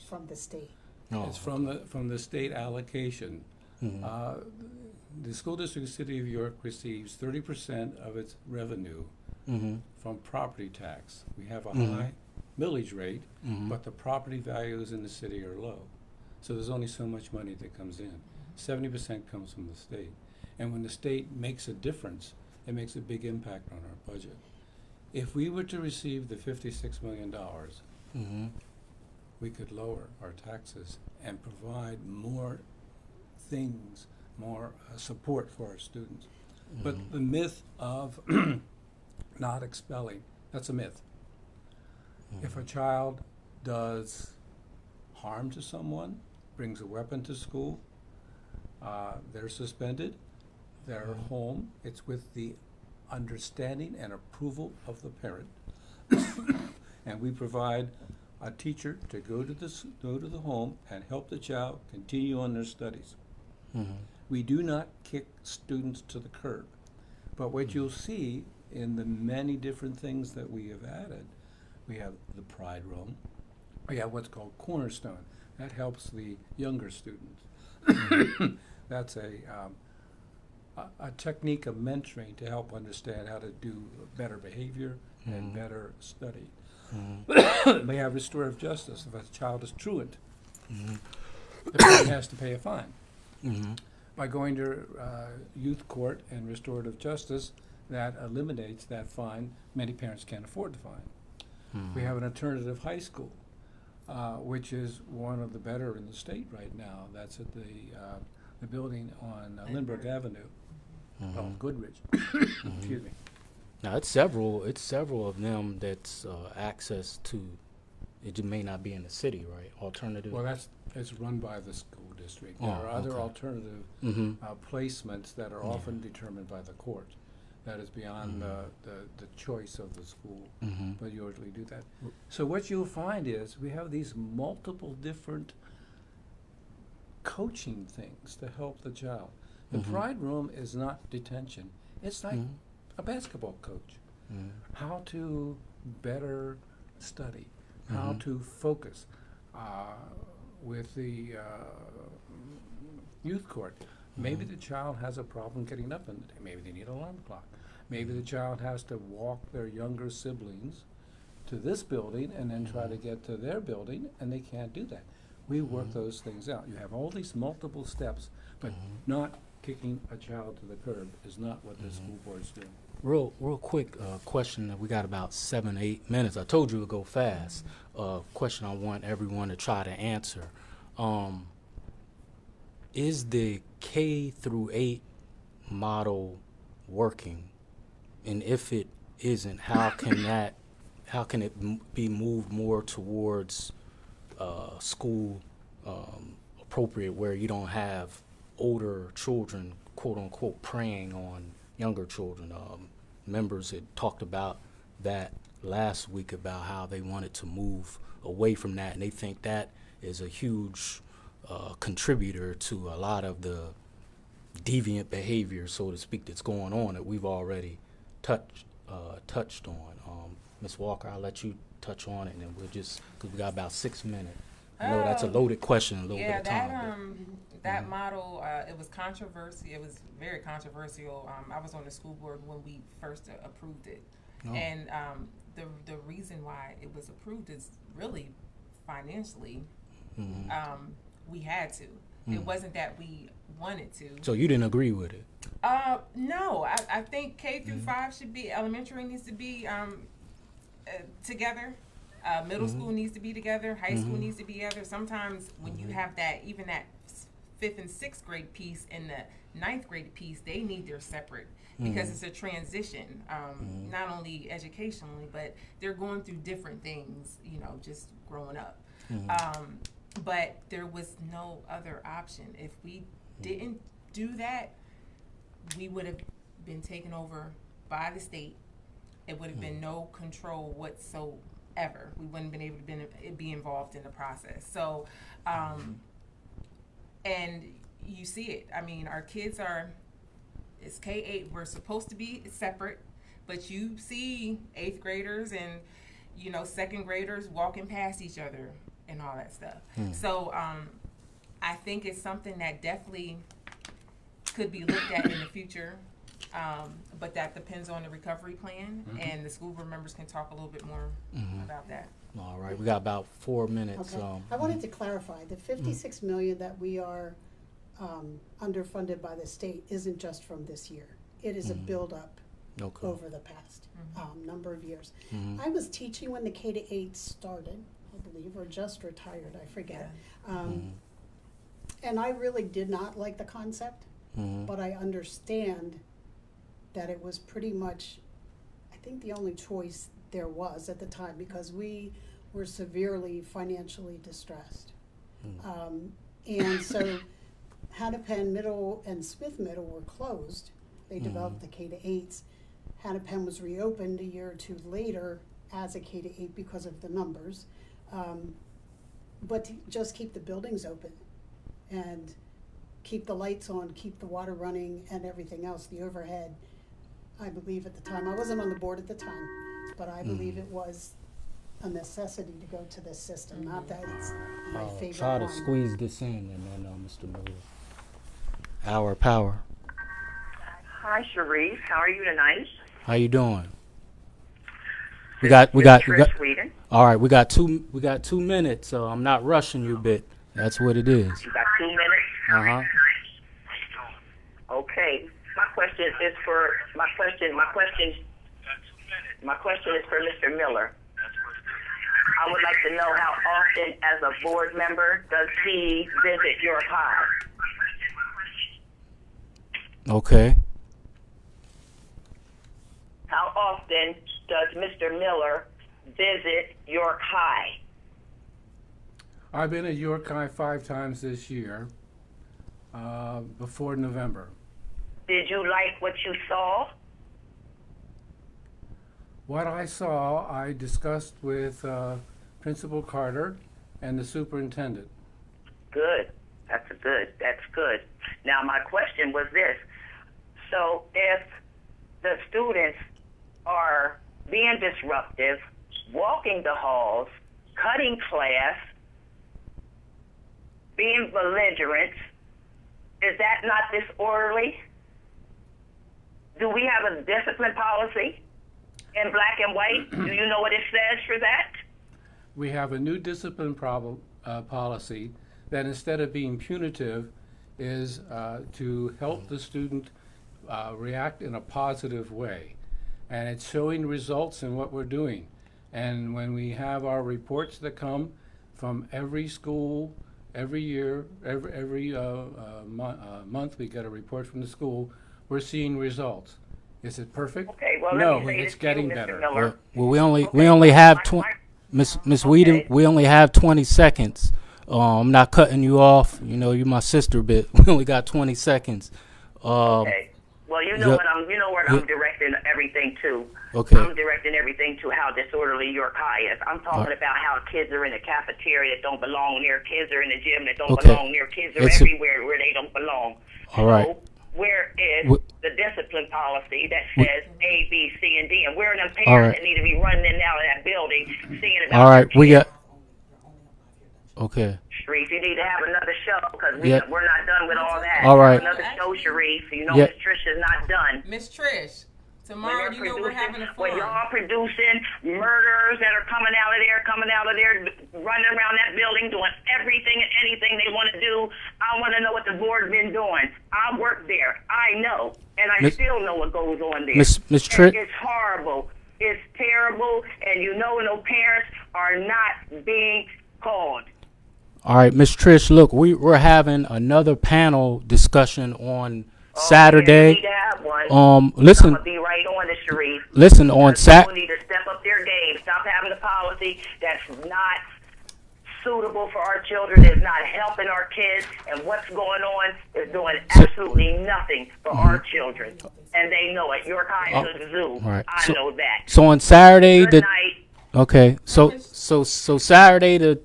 From the state. Oh, It's from the state allocation. The school district of the City of York receives 30% of its revenue from property tax. We have a high millage rate, but the property values in the city are low. So there's only so much money that comes in. 70% comes from the state. And when the state makes a difference, it makes a big impact on our budget. If we were to receive the $56 million, we could lower our taxes and provide more things, more support for our students. But the myth of not expelling, that's a myth. If a child does harm to someone, brings a weapon to school, they're suspended, they're home. It's with the understanding and approval of the parent. And we provide a teacher to go to the home and help the child continue on their studies. We do not kick students to the curb. But what you'll see in the many different things that we have added, we have the Pride Room, we have what's called Cornerstone. That helps the younger students. That's a technique of mentoring to help understand how to do better behavior and better study. We have restorative justice. If a child is truant, the parent has to pay a fine. By going to youth court and restorative justice, that eliminates that fine. Many parents can't afford the fine. We have an alternative high school, which is one of the better in the state right now. That's at the building on Lindbergh Avenue. Oh, Goodrich. Excuse me. Now it's several of them that's access to. It just may not be in the city, right? Alternative. Well, it's run by the school district. There are other alternative placements that are often determined by the court. That is beyond the choice of the school, but you usually do that. So what you'll find is we have these multiple different coaching things to help the child. The Pride Room is not detention. It's like a basketball coach. How to better study, how to focus. With the youth court, maybe the child has a problem getting up in the day. Maybe they need an alarm clock. Maybe the child has to walk their younger siblings to this building and then try to get to their building, and they can't do that. We work those things out. You have all these multiple steps, but not kicking a child to the curb is not what the school board's doing. Real quick question. We got about 7-8 minutes. I told you it would go fast. Question I want everyone to try to answer. Is the K through 8 model working? And if it isn't, how can it be moved more towards school appropriate, where you don't have older children, quote unquote, preying on younger children? Members had talked about that last week, about how they wanted to move away from that, and they think that is a huge contributor to a lot of the deviant behavior, so to speak, that's going on that we've already touched on. Ms. Walker, I'll let you touch on it, and then we'll just, because we got about 6 minutes. I know that's a loaded question, a little bit of time. That model, it was controversial. It was very controversial. I was on the school board when we first approved it. And the reason why it was approved is really financially. We had to. It wasn't that we wanted to. So you didn't agree with it? No, I think K through 5 should be, elementary needs to be together. Middle school needs to be together. High school needs to be together. Sometimes when you have that, even that 5th and 6th grade piece and the 9th grade piece, they need their separate because it's a transition, not only educationally, but they're going through different things, you know, just growing up. But there was no other option. If we didn't do that, we would have been taken over by the state. It would have been no control whatsoever. We wouldn't have been able to be involved in the process. So, and you see it. I mean, our kids it's K-8. We're supposed to be separate, but you see 8th graders and, you know, 2nd graders walking past each other and all that stuff. So, I think it's something that definitely could be looked at in the future, but that depends on the recovery plan, and the school board members can talk a little bit more about that. All right, we got about 4 minutes. Okay. I wanted to clarify, the 56 million that we are underfunded by the state isn't just from this year. It is a buildup Okay. over the past number of years. I was teaching when the K-8 started, I believe, or just retired, I forget. And I really did not like the concept, but I understand that it was pretty much, I think, the only choice there was at the time, because we were severely financially distressed. And so Hannah-Penn Middle and Smith Middle were closed. They developed the K-8s. Hannah-Penn was reopened a year or two later as a K-8 because of the numbers. But to just keep the buildings open and keep the lights on, keep the water running and everything else, the overhead, I believe at the time, I wasn't on the board at the time, but I believe it was a necessity to go to this system, not that it's my favorite Try to one. squeeze this in, and then Mr. Miller. Our power. Hi, Sharif. How are you tonight? How you doing? We got. Trish Whedon. All right, we got 2 minutes, so I'm not rushing you, but that's what it is. You got 2 minutes? Okay. My question is for Mr. Miller. I would like to know how often, as a board member, does he visit York High? Okay. How often does Mr. Miller visit York High? I've been at York High 5 times this year, before November. Did you like what you saw? What I saw, I discussed with Principal Carter and the superintendent. Good. That's good. Now, my question was this. So if the students are being disruptive, walking the halls, cutting class, being belligerent, is that not disorderly? Do we have a discipline policy in black and white? Do you know what it says for that? We have a new discipline policy that, instead of being punitive, is to help the student react in a positive way. And it's showing results in what we're doing. And when we have our reports that come from every school, every year, every month we get a report from the school, we're seeing results. Is it perfect? Okay, well, no, let me say it's this to you, getting Mr. better. Miller. Well, we only have Miss Whedon. Okay. We only have 20 seconds. I'm not cutting you off. You know, you're my sister, but we only got 20 seconds. Okay. Well, you know yeah. what I'm directing everything to. Okay. I'm directing everything to how disorderly York High is. I'm talking about how kids are in the cafeteria that don't belong there, kids are in the gym that don't Okay. belong there, kids are everywhere where they don't belong. All right. So where is Wh- the discipline policy that says A, B, C, and D? And where are them All parents right. that need to be running in and out of that building seeing about All right, their we kids? got. Okay. Sharif, you need to have another show because Yep. we're not done with all that. All right. Have another show, Sharif. You know Yep. Miss Trish is not done. Miss Trish, tomorrow you know we're having a when forum. y'all producing murderers that are coming out of there, running around that building, doing everything and anything they want to do. I want to know what the board's been doing. I work there. I know, and I Miss- still know what goes on there. Miss And Trish. it's horrible. It's terrible, and no parents are not being called. All right, Miss Trish, look, we're having another panel discussion on Saturday. We need to have one. Listen, I'm gonna be right on it, Sharif. listen on People Sat. need to step up their game. Stop having a policy that's not suitable for our children, is not helping our kids, and what's going on is doing absolutely nothing for our children. And they know it. York High is a zoo. all right. I So- know that. So on Saturday, Good the night. okay, so Saturday the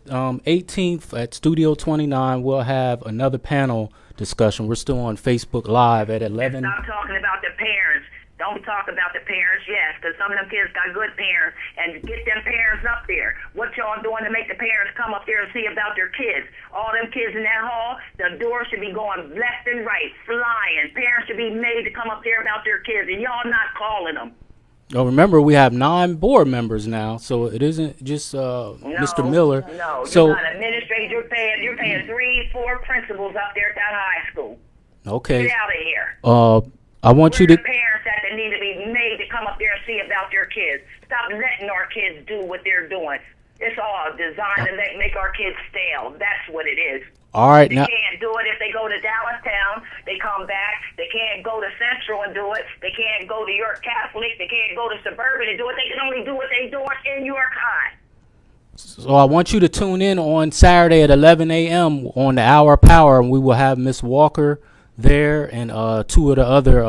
18th at Studio 29, we'll have another panel discussion. We're still on Facebook Live at 11. Stop talking about the parents. Don't talk about the parents, yes, because some of them kids got good parents, and get them parents up there. What y'all doing to make the parents come up there and see about their kids? All them kids in that hall, the door should be going left and right, flying. Parents should be made to come up there about their kids, and y'all not calling them. Oh, remember we have 9 board members now, so it isn't just Mr. Miller. No, So you're not administrator. You're paying 3, 4 principals up there at that high school. okay, Get out of here. I want Where you the to. parents that need to be made to come up there and see about their kids. Stop letting our kids do what they're doing. It's all designed to make our kids stale. That's what it is. All right, They now can't do it if they go to Dallastown. They come back. They can't go to Central and do it. They can't go to York Catholic. They can't go to Suburban and do it. They can only do what they're doing in York High. So I want you to tune in on Saturday at 11 a.m. on the Hour Power, and we will have Miss Walker there and 2 of the other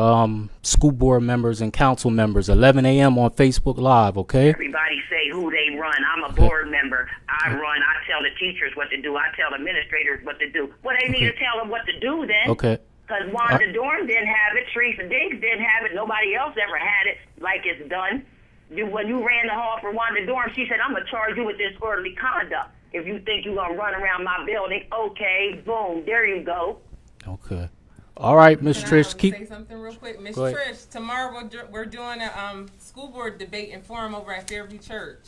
school board members and council members. 11 a.m. on Facebook Live. Okay. Everybody say who they run. I'm a board member. I run. I tell the teachers what to do. I tell the administrators what to do. Well, they need to tell them what to do then. Okay. Because Wanda Dorn didn't have it. Teresa Diggs didn't have it. Nobody else ever had it like it's done. When you ran the hall for Wanda Dorn, she said, I'm going to charge you with disorderly conduct. If you think you're going to run around my building, okay, boom, there you go. Okay. All right, Miss Can I, Trish, keep. say something real quick? Miss Go ahead. Trish, tomorrow we're doing a school board debate and forum over at Fairview Church.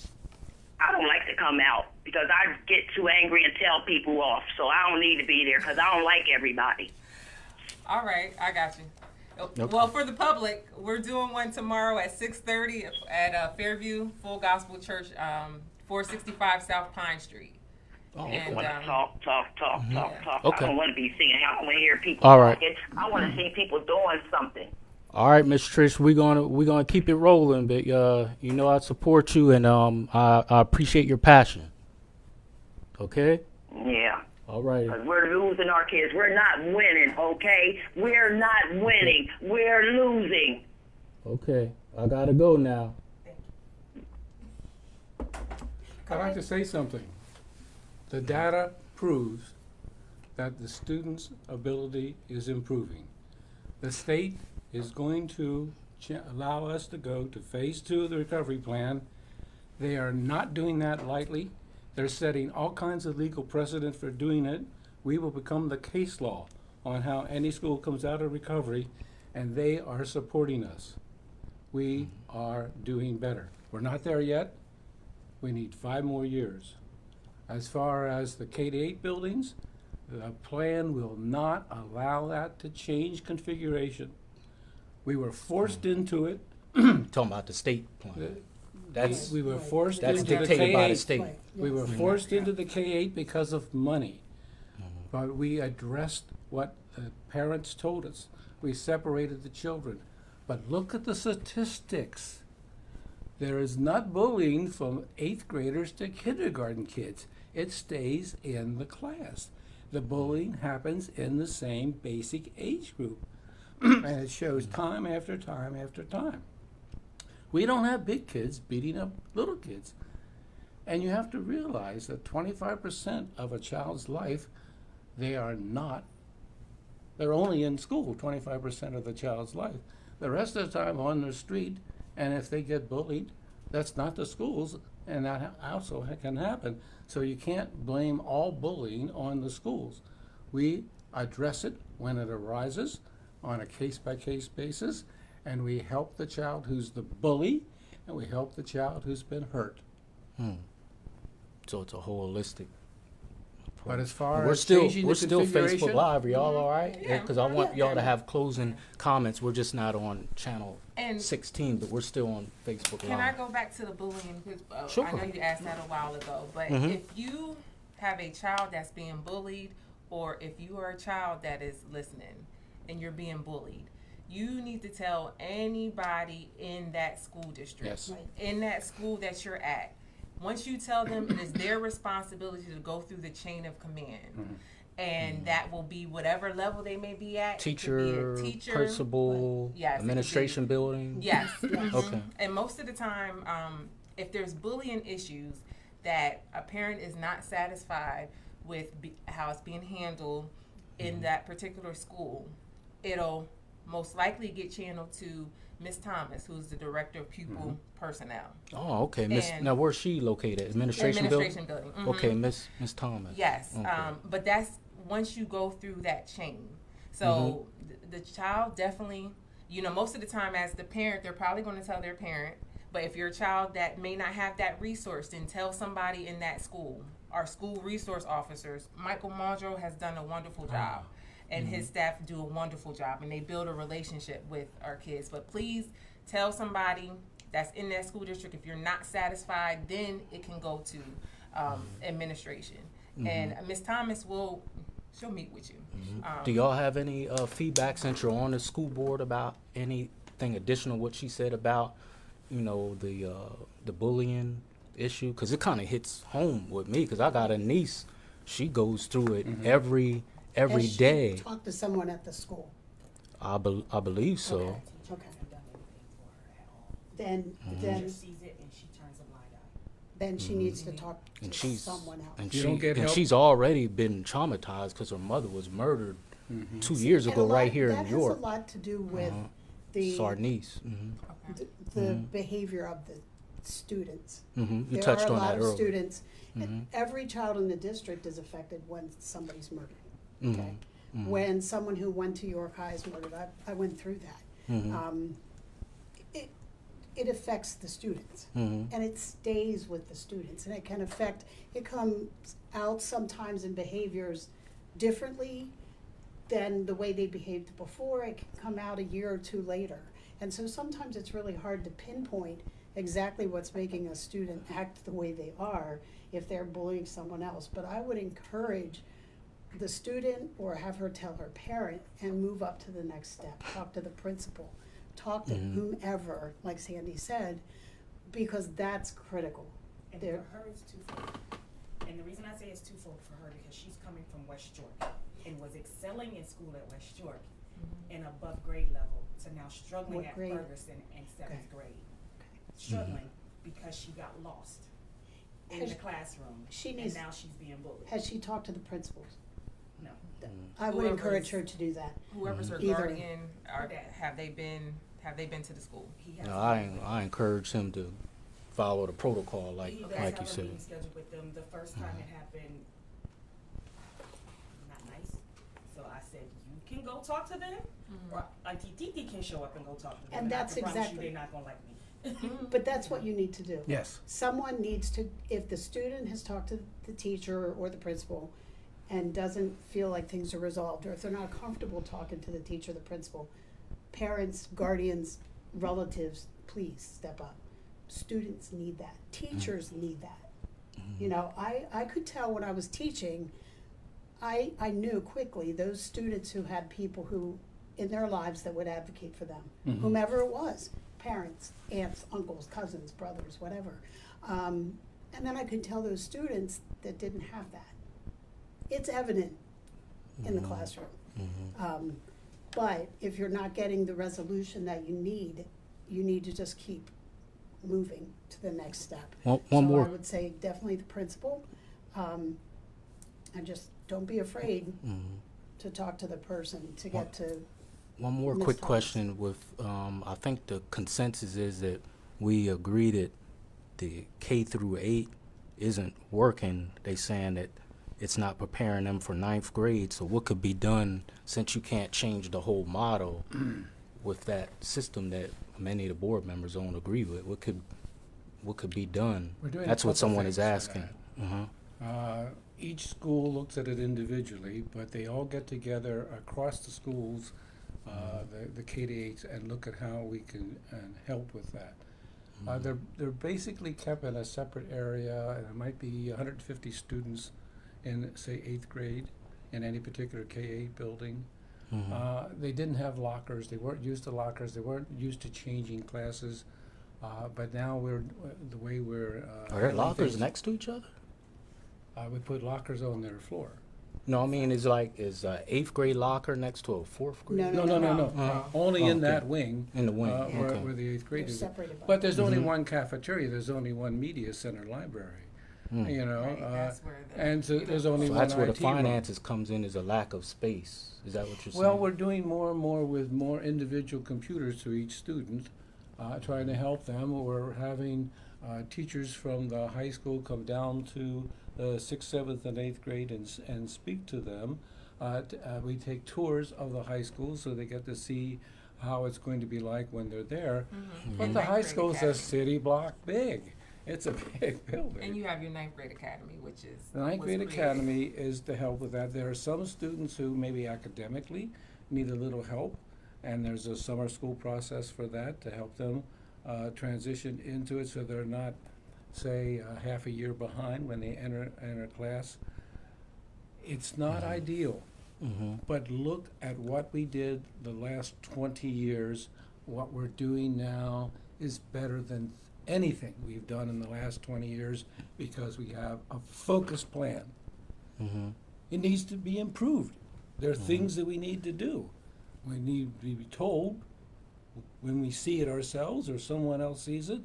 I don't like to come out because I get too angry and tell people off. So I don't need to be there because I don't like everybody. All right, I got you. Well, for the public, we're doing one tomorrow at 6:30 at Fairview Full Gospel Church, 465 South Pine Street. Oh, I And, want to talk. Okay. I don't want to be singing. I don't want to hear people All right. talking. I want to see people doing something. All right, Miss Trish, we're gonna keep it rolling, but you know I support you and I appreciate your passion. Okay. Yeah. All right. Because we're losing our kids. We're not winning, okay? We're not winning. We're losing. Okay. I gotta go now. I'd like to say something. The data proves that the students' ability is improving. The state is going to allow us to go to phase 2 of the recovery plan. They are not doing that lightly. They're setting all kinds of legal precedent for doing it. We will become the case law on how any school comes out of recovery, and they are supporting us. We are doing better. We're not there yet. We need 5 more years. As far as the K-8 buildings, the plan will not allow that to change configuration. We were forced into it. Talking about the state plan. That's We were forced that's into the dictated by the K-8. state. Right. We were forced into the K-8 because of money. But we addressed what the parents told us. We separated the children. But look at the statistics. There is not bullying from 8th graders to kindergarten kids. It stays in the class. The bullying happens in the same basic age group. And it shows time after time after time. We don't have big kids beating up little kids. And you have to realize that 25% of a child's life, they're only in school 25% of the child's life. The rest of the time on the street, and if they get bullied, that's not the schools, and that also can happen. So you can't blame all bullying on the schools. We address it when it arises on a case-by-case basis, and we help the child who's the bully, and we help the child who's been hurt. So it's a holistic But as far We're as still changing the Facebook configuration, Live. Are y'all all right? Yeah. Because I want Yeah. y'all to have closing comments. We're just not on channel And 16, but we're still on Facebook can I Live. go back to the bullying? Because Sure. I know you asked that a while ago, but Mhm. if you have a child that's being bullied, or if you are a child that is listening and you're being bullied, you need to tell anybody in that school district, Yes. Right. in that school that you're at. Once you tell them, it is their responsibility to go through the chain of command. And that will be whatever level they may be at. It could be Teacher, a teacher, principal, Yes, it could be- administration building. Yes. Okay. And most of the time, if there's bullying issues that a parent is not satisfied with how it's being handled in that particular school, it'll most likely get channeled to Miss Thomas, who's the director of pupil personnel. Oh, okay. Miss. And- Now, where's she located? Administration building. Administration building. Mhm. Okay, Miss Thomas. Yes, Okay. but that's once you go through that chain. So the child definitely, most of the time as the parent, they're probably going to tell their parent. But if you're a child that may not have that resource, then tell somebody in that school. Our school resource officers, Michael Mondro has done a wonderful job. And his staff do a wonderful job, and they build a relationship with our kids. But please tell somebody that's in that school district. If you're not satisfied, then it can go to administration. And Miss Thomas she'll meet with you. Do y'all have any feedback since you're on the school board about anything additional what she said about, the bullying issue? Because it kind of hits home with me because I got a niece. She goes through it every Has she day. talked to someone at the school? I believe so. Okay. Okay. Then, then, sees it and she turns a blind eye. then she needs to talk And to she's someone else. and You don't get help? she's already been traumatized because her mother was murdered 2 years And ago a lot- right here in that New York. has a lot to do with the, Sarnice. the behavior of the students. You There touched are a on lot that of earlier. students, and every child in the district is affected when somebody's murdered. Okay, when someone who went to York High is murdered, I went through that. It affects the students, and it stays with the students, and it can affect. It comes out sometimes in behaviors differently than the way they behaved before. It can come out a year or two later, and so sometimes it's really hard to pinpoint exactly what's making a student act the way they are if they're bullying someone else. But I would encourage the student or have her tell her parent and move up to the next step. Talk to the principal, talk to whomever, like Sandy said, because that's critical. And There- for her, it's twofold. And the reason I say it's twofold for her because she's coming from West York and was excelling in school at West York in above grade level to now struggling What at grade? Ferguson in seventh Okay. grade. Struggling because she got lost in Has- the classroom. she and needs- now she's being bullied. Has she talked to the principals? No. I would encourage Whoever's- her to do that. Whoever's her Either. guardian, Okay. have they been to the school? He has No, I encourage him to follow the protocol like He does you have a said. meeting scheduled with them. The first time it happened, not nice. So I said, you can go talk to them, or Auntie Titi can show up and go talk to them. And that's I can promise exactly- you they're not gonna like me. But that's what you need to do. yes. Someone needs to, if the student has talked to the teacher or the principal and doesn't feel like things are resolved, or if they're not comfortable talking to the teacher or the principal, parents, guardians, relatives, please step up. Students need that. Teachers need that. You know, I could tell when I was teaching, I knew quickly those students who had people who, in their lives that would advocate for them, whomever it was, parents, aunts, uncles, cousins, brothers, whatever. And then I could tell those students that didn't have that. It's evident in the classroom. But if you're not getting the resolution that you need to just keep moving to the next step. One So more. I would say definitely the principal, and just don't be afraid to talk to the person to get to. One more Ms. quick Thomas. question with, I think the consensus is that we agree that the K through 8 isn't working. They saying that it's not preparing them for 9th grade. So what could be done, since you can't change the whole model with that system that many of the board members don't agree with? What could be done? We're doing a That's what couple someone is things for asking. Uh-huh. each school looks at it individually, but they all get together across the schools, the K-8s, and look at how we can help with that. They're basically kept in a separate area, and it might be 150 students in, say, 8th grade in any particular K-8 building. They didn't have lockers. They weren't used to lockers. They weren't used to changing classes. But now the way we're Are there handling lockers things, next to each other? we put lockers on their floor. No, I mean, is a 8th grade locker next to a 4th grade? No, No. Only in Okay. that wing. In the wing, where, okay. where the 8th They're graders are. separated by. But there's only one cafeteria. There's only one media center library. You know, Right, that's where the, and so you know, there's only So one that's where the IT room. finances comes in, is a lack of space. Is that what you're saying? Well, we're doing more and more with more individual computers to each student, trying to help them. We're having teachers from the high school come down to the 6th, 7th, and 8th grade and speak to them. We take tours of the high school so they get to see how it's going to be like when they're there. But And the ninth high grade school's a academy. city block big. It's a big building. And you have your 9th grade academy, which is The ninth was grade created. academy is to help with that. There are some students who maybe academically need a little help, and there's a summer school process for that to help them transition into it so they're not, say, half a year behind when they enter class. It's not ideal, but look at what we did the last 20 years. What we're doing now is better than anything we've done in the last 20 years because we have a focused plan. It needs to be improved. There are things that we need to do. We need to be told when we see it ourselves or someone else sees it,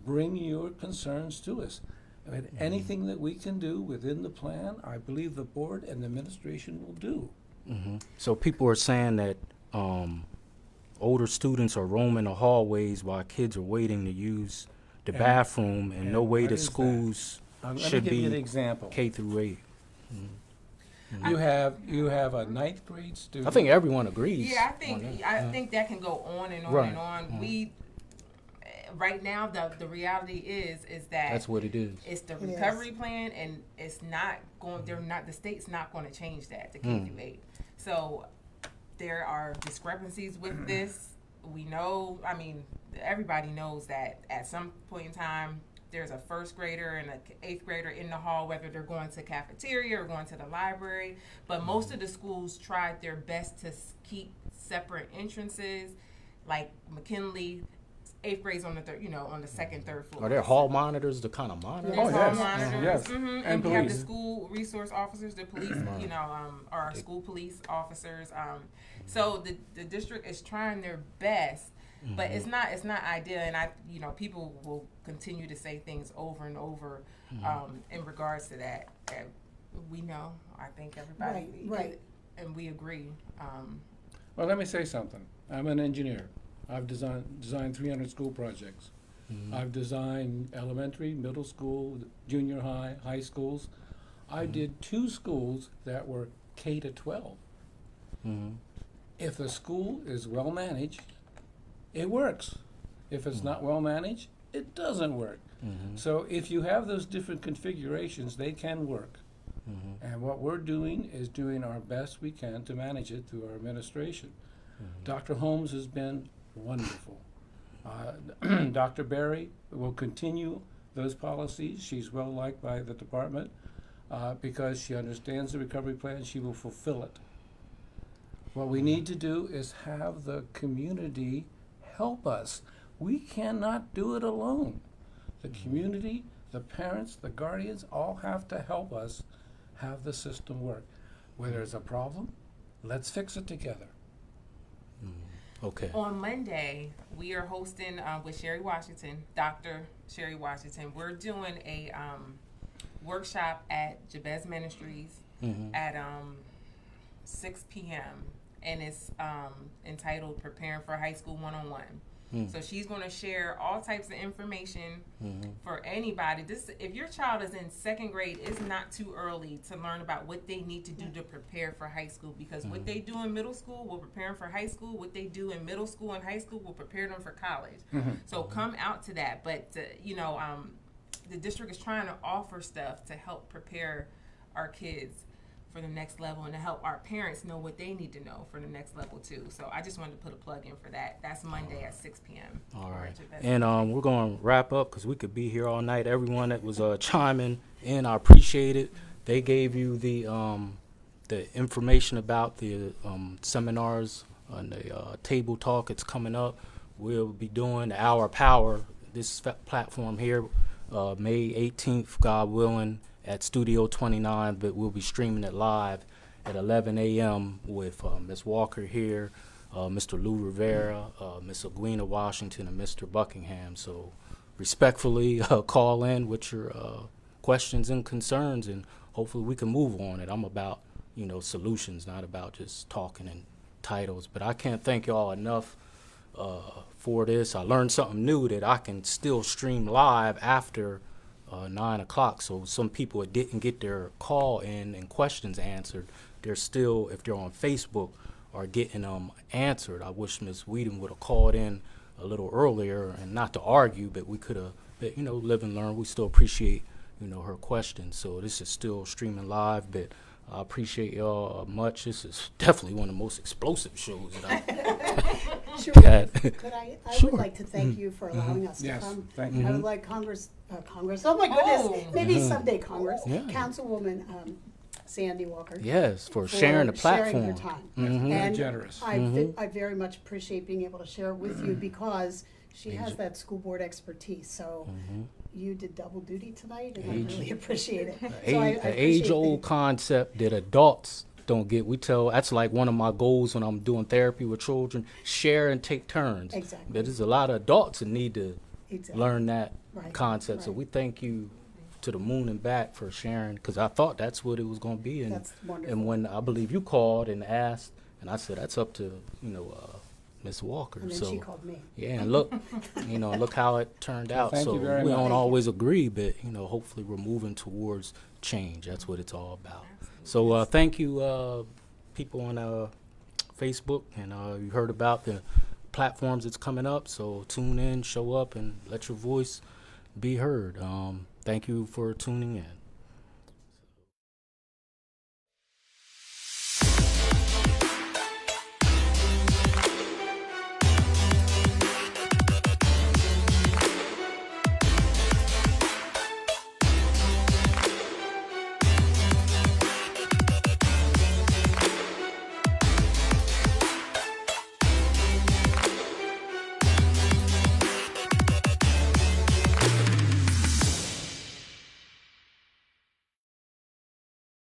bring your concerns to us. I mean, anything that we can do within the plan, I believe the board and the administration will do. So people are saying that older students are roaming the hallways while kids are waiting to use the And- bathroom, and no and way what the is that? schools Let me should give you an be example. K through 8. You have a ninth grade student. I think everyone agrees. Yeah, on that. I think that can go on and on Right. and on. We right now the reality is that That's what it is. it's the It is. recovery plan, and it's not going. They're not. The state's not going to change that to K through 8. So there are discrepancies with this. We know. I mean, everybody knows that at some point in time, there's a 1st grader and a 8th grader in the hall, whether they're going to cafeteria or going to the library. But most of the schools tried their best to keep separate entrances, like McKinley. 8th grade's on the on the 2nd, 3rd floor. Are there hall monitors to kind of monitor? There's Oh, hall yes. monitors. Yes. And And we have the police. school resource officers, the police, or our school police officers. So the district is trying their best, but it's not ideal. And people will continue to say things over and over in regards to that. And we know. I think everybody Right. and we agree. Well, let me say something. I'm an engineer. I've designed 300 school projects. I've designed elementary, middle school, junior high, high schools. I did 2 schools that were K to 12. If the school is well managed, it works. If it's not well managed, it doesn't work. So if you have those different configurations, they can work. And what we're doing is doing our best we can to manage it through our administration. Dr. Holmes has been wonderful. Dr. Berry will continue those policies. She's well liked by the department because she understands the recovery plan. She will fulfill it. What we need to do is have the community help us. We cannot do it alone. The community, the parents, the guardians all have to help us have the system work. Where there's a problem, let's fix it together. Okay. On Monday, we are hosting with Sherry Washington, Dr. Sherry Washington. We're doing a workshop at Jabez Ministries at 6 p.m. and it's entitled "Preparing for High School 101." So she's going to share all types of information for anybody. If your child is in 2nd grade, it's not too early to learn about what they need to do to prepare for high school, because what they do in middle school will prepare them for high school. What they do in middle school and high school will prepare them for college. So come out to that. But the district is trying to offer stuff to help prepare our kids for the next level and to help our parents know what they need to know for the next level too. So I just wanted to put a plug in for that. That's Monday at 6 p.m. All right. Richard, that's And we're going to wrap up because we could be here all night. Everyone that was chiming in, I appreciate it. They gave you the information about the seminars and the table talk. It's coming up. We'll be doing the Hour of Power, this platform here, May 18th, God willing, at Studio 29, but we'll be streaming it live at 11 a.m. with Ms. Walker here, Mr. Lou Rivera, Ms. Aguina Washington, and Mr. Buckingham. So respectfully call in with your questions and concerns, and hopefully we can move on it. I'm about, solutions, not about just talking in titles. But I can't thank y'all enough for this. I learned something new, that I can still stream live after 9 o'clock. So some people that didn't get their call in and questions answered, they're still, if they're on Facebook, are getting them answered. I wish Ms. Whedon would have called in a little earlier, and not to argue, but we could have, live and learn. We still appreciate, her questions. So this is still streaming live, but I appreciate y'all much. This is definitely one of the most explosive shows that I've Sure. had. Could I Sure. would like to thank you for allowing us to Yes, come. thank I you. would like Congress, oh my goodness, Oh. maybe someday Congress, Yeah. Councilwoman Sandy Walker. Yes, for for sharing the sharing her platform. time. Mhm. Very And generous. I very much appreciate being able to share it with you because she has Age- that school board expertise. So you did double duty tonight, and Age- I really appreciate it. So I The appreciate age-old concept that adults don't get. We tell, that's like one of my goals when I'm doing therapy with children, share and take turns. Exactly. But there's a lot of adults that need to Exactly. learn that Right, concept. So right. we thank you to the moon and back for sharing, because I thought that's what it was going to be. And, That's wonderful. and when I believe you called and asked, and I said, that's up to, Ms. Walker. And then so she called me. yeah, and look, look how it turned out. Thank so you very we much. don't always agree, but hopefully we're moving towards change. That's what it's all about. So thank you, people on Facebook, and you heard about the platforms that's coming up. So tune in, show up, and let your voice be heard. Thank you for tuning in.